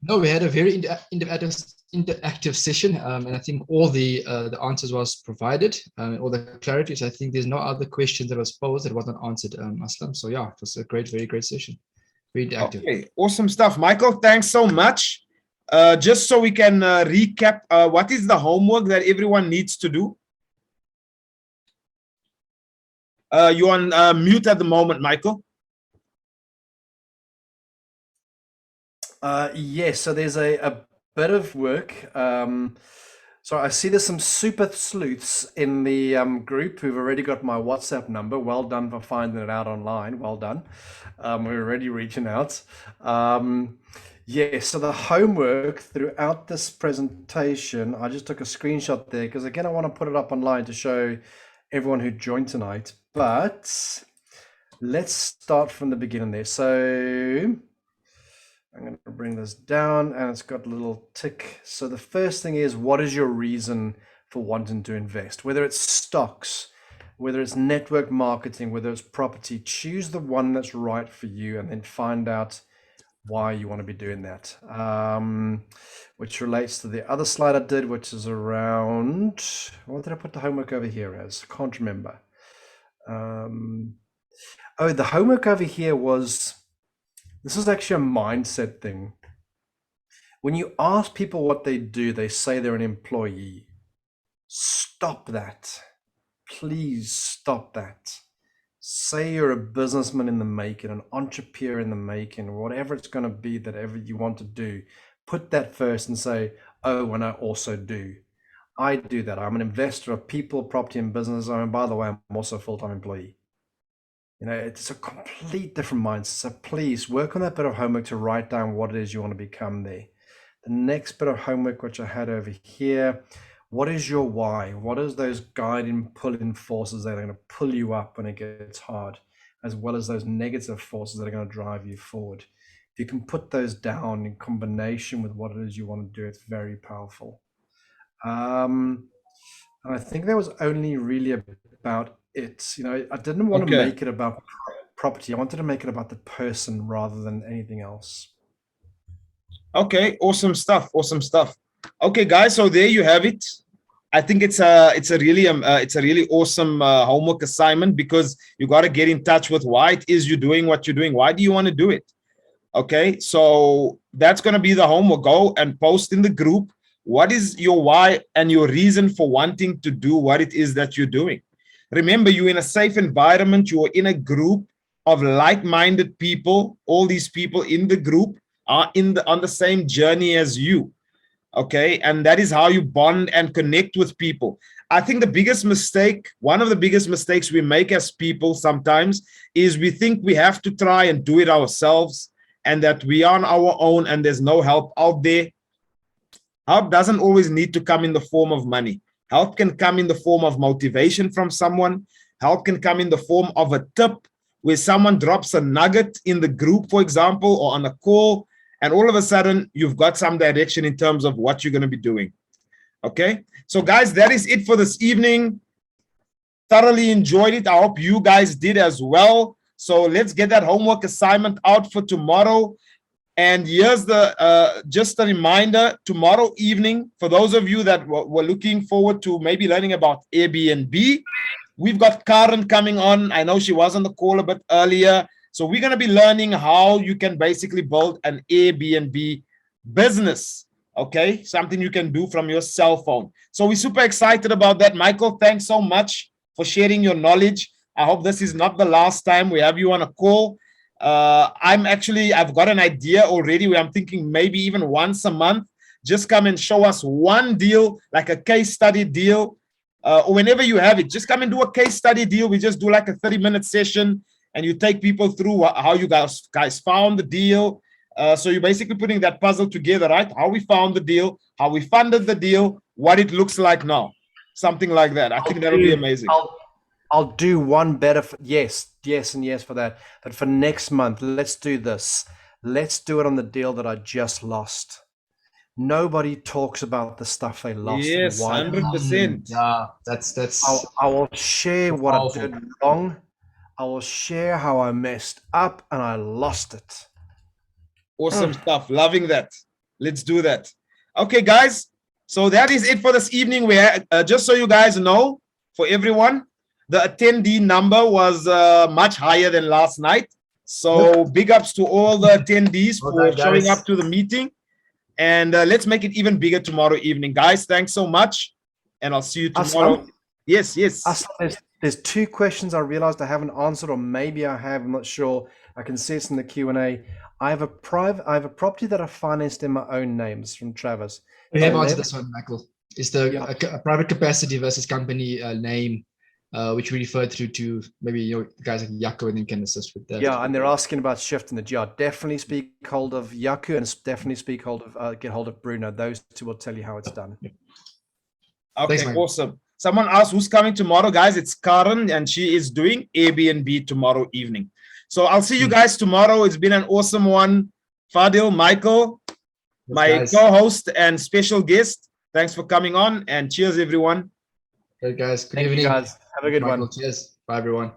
No, we had a very interactive session, and I think all the answers was provided, all the clarity. So I think there's no other question that was posed that wasn't answered, Aslam. So yeah, it was a very great session. Very interactive. Okay, awesome stuff. Michael, thanks so much. Just so we can recap, what is the homework that everyone needs to do? You're on mute at the moment, Michael. Yes, so there's a bit of work. So I see there's some super sleuths in the group who've already got my WhatsApp number. Well done for finding it out online. Well done. We're already reaching out. Yes, so the homework throughout this presentation, I just took a screenshot there because again, I want to put it up online to show everyone who joined tonight. But let's start from the beginning there. So I'm going to bring this down and it's got a little tick. So the first thing is, what is your reason for wanting to invest? Whether it's stocks, whether it's network marketing, whether it's property, choose the one that's right for you and then find out why you want to be doing that. Which relates to the other slide I did, which is around, what did I put the homework over here as? I can't remember. Oh, the homework over here was, this is actually a mindset thing. When you ask people what they do, they say they're an employee. Stop that. Please stop that. Say you're a businessman in the making, an entrepreneur in the making, whatever it's going to be that ever you want to do. Put that first and say, oh, and I also do. I do that. I'm an investor of people, property, and business. And by the way, I'm also a full-time employee. You know, it's a complete different mindset. So please work on that bit of homework to write down what it is you want to become there. The next bit of homework, which I had over here, what is your why? What is those guiding, pulling forces that are going to pull you up when it gets hard, as well as those negative forces that are going to drive you forward? If you can put those down in combination with what it is you want to do, it's very powerful. And I think that was only really about it. You know, I didn't want to make it about property. I wanted to make it about the person rather than anything else. Okay, awesome stuff. Awesome stuff. Okay, guys, so there you have it. I think it's a really awesome homework assignment, because you got to get in touch with why it is you're doing what you're doing. Why do you want to do it? Okay, so that's going to be the homework. Go and post in the group. What is your why and your reason for wanting to do what it is that you're doing? Remember, you're in a safe environment. You're in a group of like-minded people. All these people in the group are on the same journey as you. Okay, and that is how you bond and connect with people. I think the biggest mistake, one of the biggest mistakes we make as people sometimes, is we think we have to try and do it ourselves, and that we are on our own and there's no help out there. Help doesn't always need to come in the form of money. Help can come in the form of motivation from someone. Help can come in the form of a tip, where someone drops a nugget in the group, for example, or on a call, and all of a sudden you've got some direction in terms of what you're going to be doing. Okay, so guys, that is it for this evening. Thoroughly enjoyed it. I hope you guys did as well. So let's get that homework assignment out for tomorrow. And here's the just a reminder, tomorrow evening, for those of you that were looking forward to maybe learning about Airbnb, we've got Karen coming on. I know she was on the call a bit earlier. So we're going to be learning how you can basically build an Airbnb business. Okay, something you can do from your cell phone. So we're super excited about that. Michael, thanks so much for sharing your knowledge. I hope this is not the last time we have you on a call. I've got an idea already where I'm thinking maybe even once a month, just come and show us one deal, like a case study deal, or whenever you have it, just come and do a case study deal. We just do like a 30-minute session, and you take people through how you guys found the deal. So you're basically putting that puzzle together, right? How we found the deal, how we funded the deal, what it looks like now, something like that. I think that'll be amazing. I'll do one better. Yes for that. But for next month, let's do this. Let's do it on the deal that I just lost. Nobody talks about the stuff they lost. Yes, 100%. Yeah, that's. I will share what I did wrong. I will share how I messed up and I lost it. Awesome stuff. Loving that. Let's do that. Okay, guys. So that is it for this evening. Where just so you guys know, for everyone, the attendee number was much higher than last night. So big ups to all the attendees for showing up to the meeting. And let's make it even bigger tomorrow evening. Guys, thanks so much. And I'll see you tomorrow. Yes. There's two questions I realized I haven't answered, or maybe I have. I'm not sure. I can see it's in the Q&A. I have a property that I financed in my own name. It's from Travis. We have answered this one, Michael. It's the private capacity versus company name, which we refer through to maybe guys like Yaku, and then can assist with that. Yeah, and they're asking about shifting the GR. Definitely speak hold of Yaku, and definitely get hold of Bruno. Those two will tell you how it's done. Yeah. Okay, Thanks, awesome. Someone asked who's coming tomorrow, guys. It's Karen, and she is doing Airbnb tomorrow evening. So I'll see you guys tomorrow. It's been an awesome one. Fadil, Michael, my co-host and special guest. Thanks for coming on, and cheers, everyone. Great, guys. Good Thank evening. you guys. Have a good one. Cheers. Bye, everyone.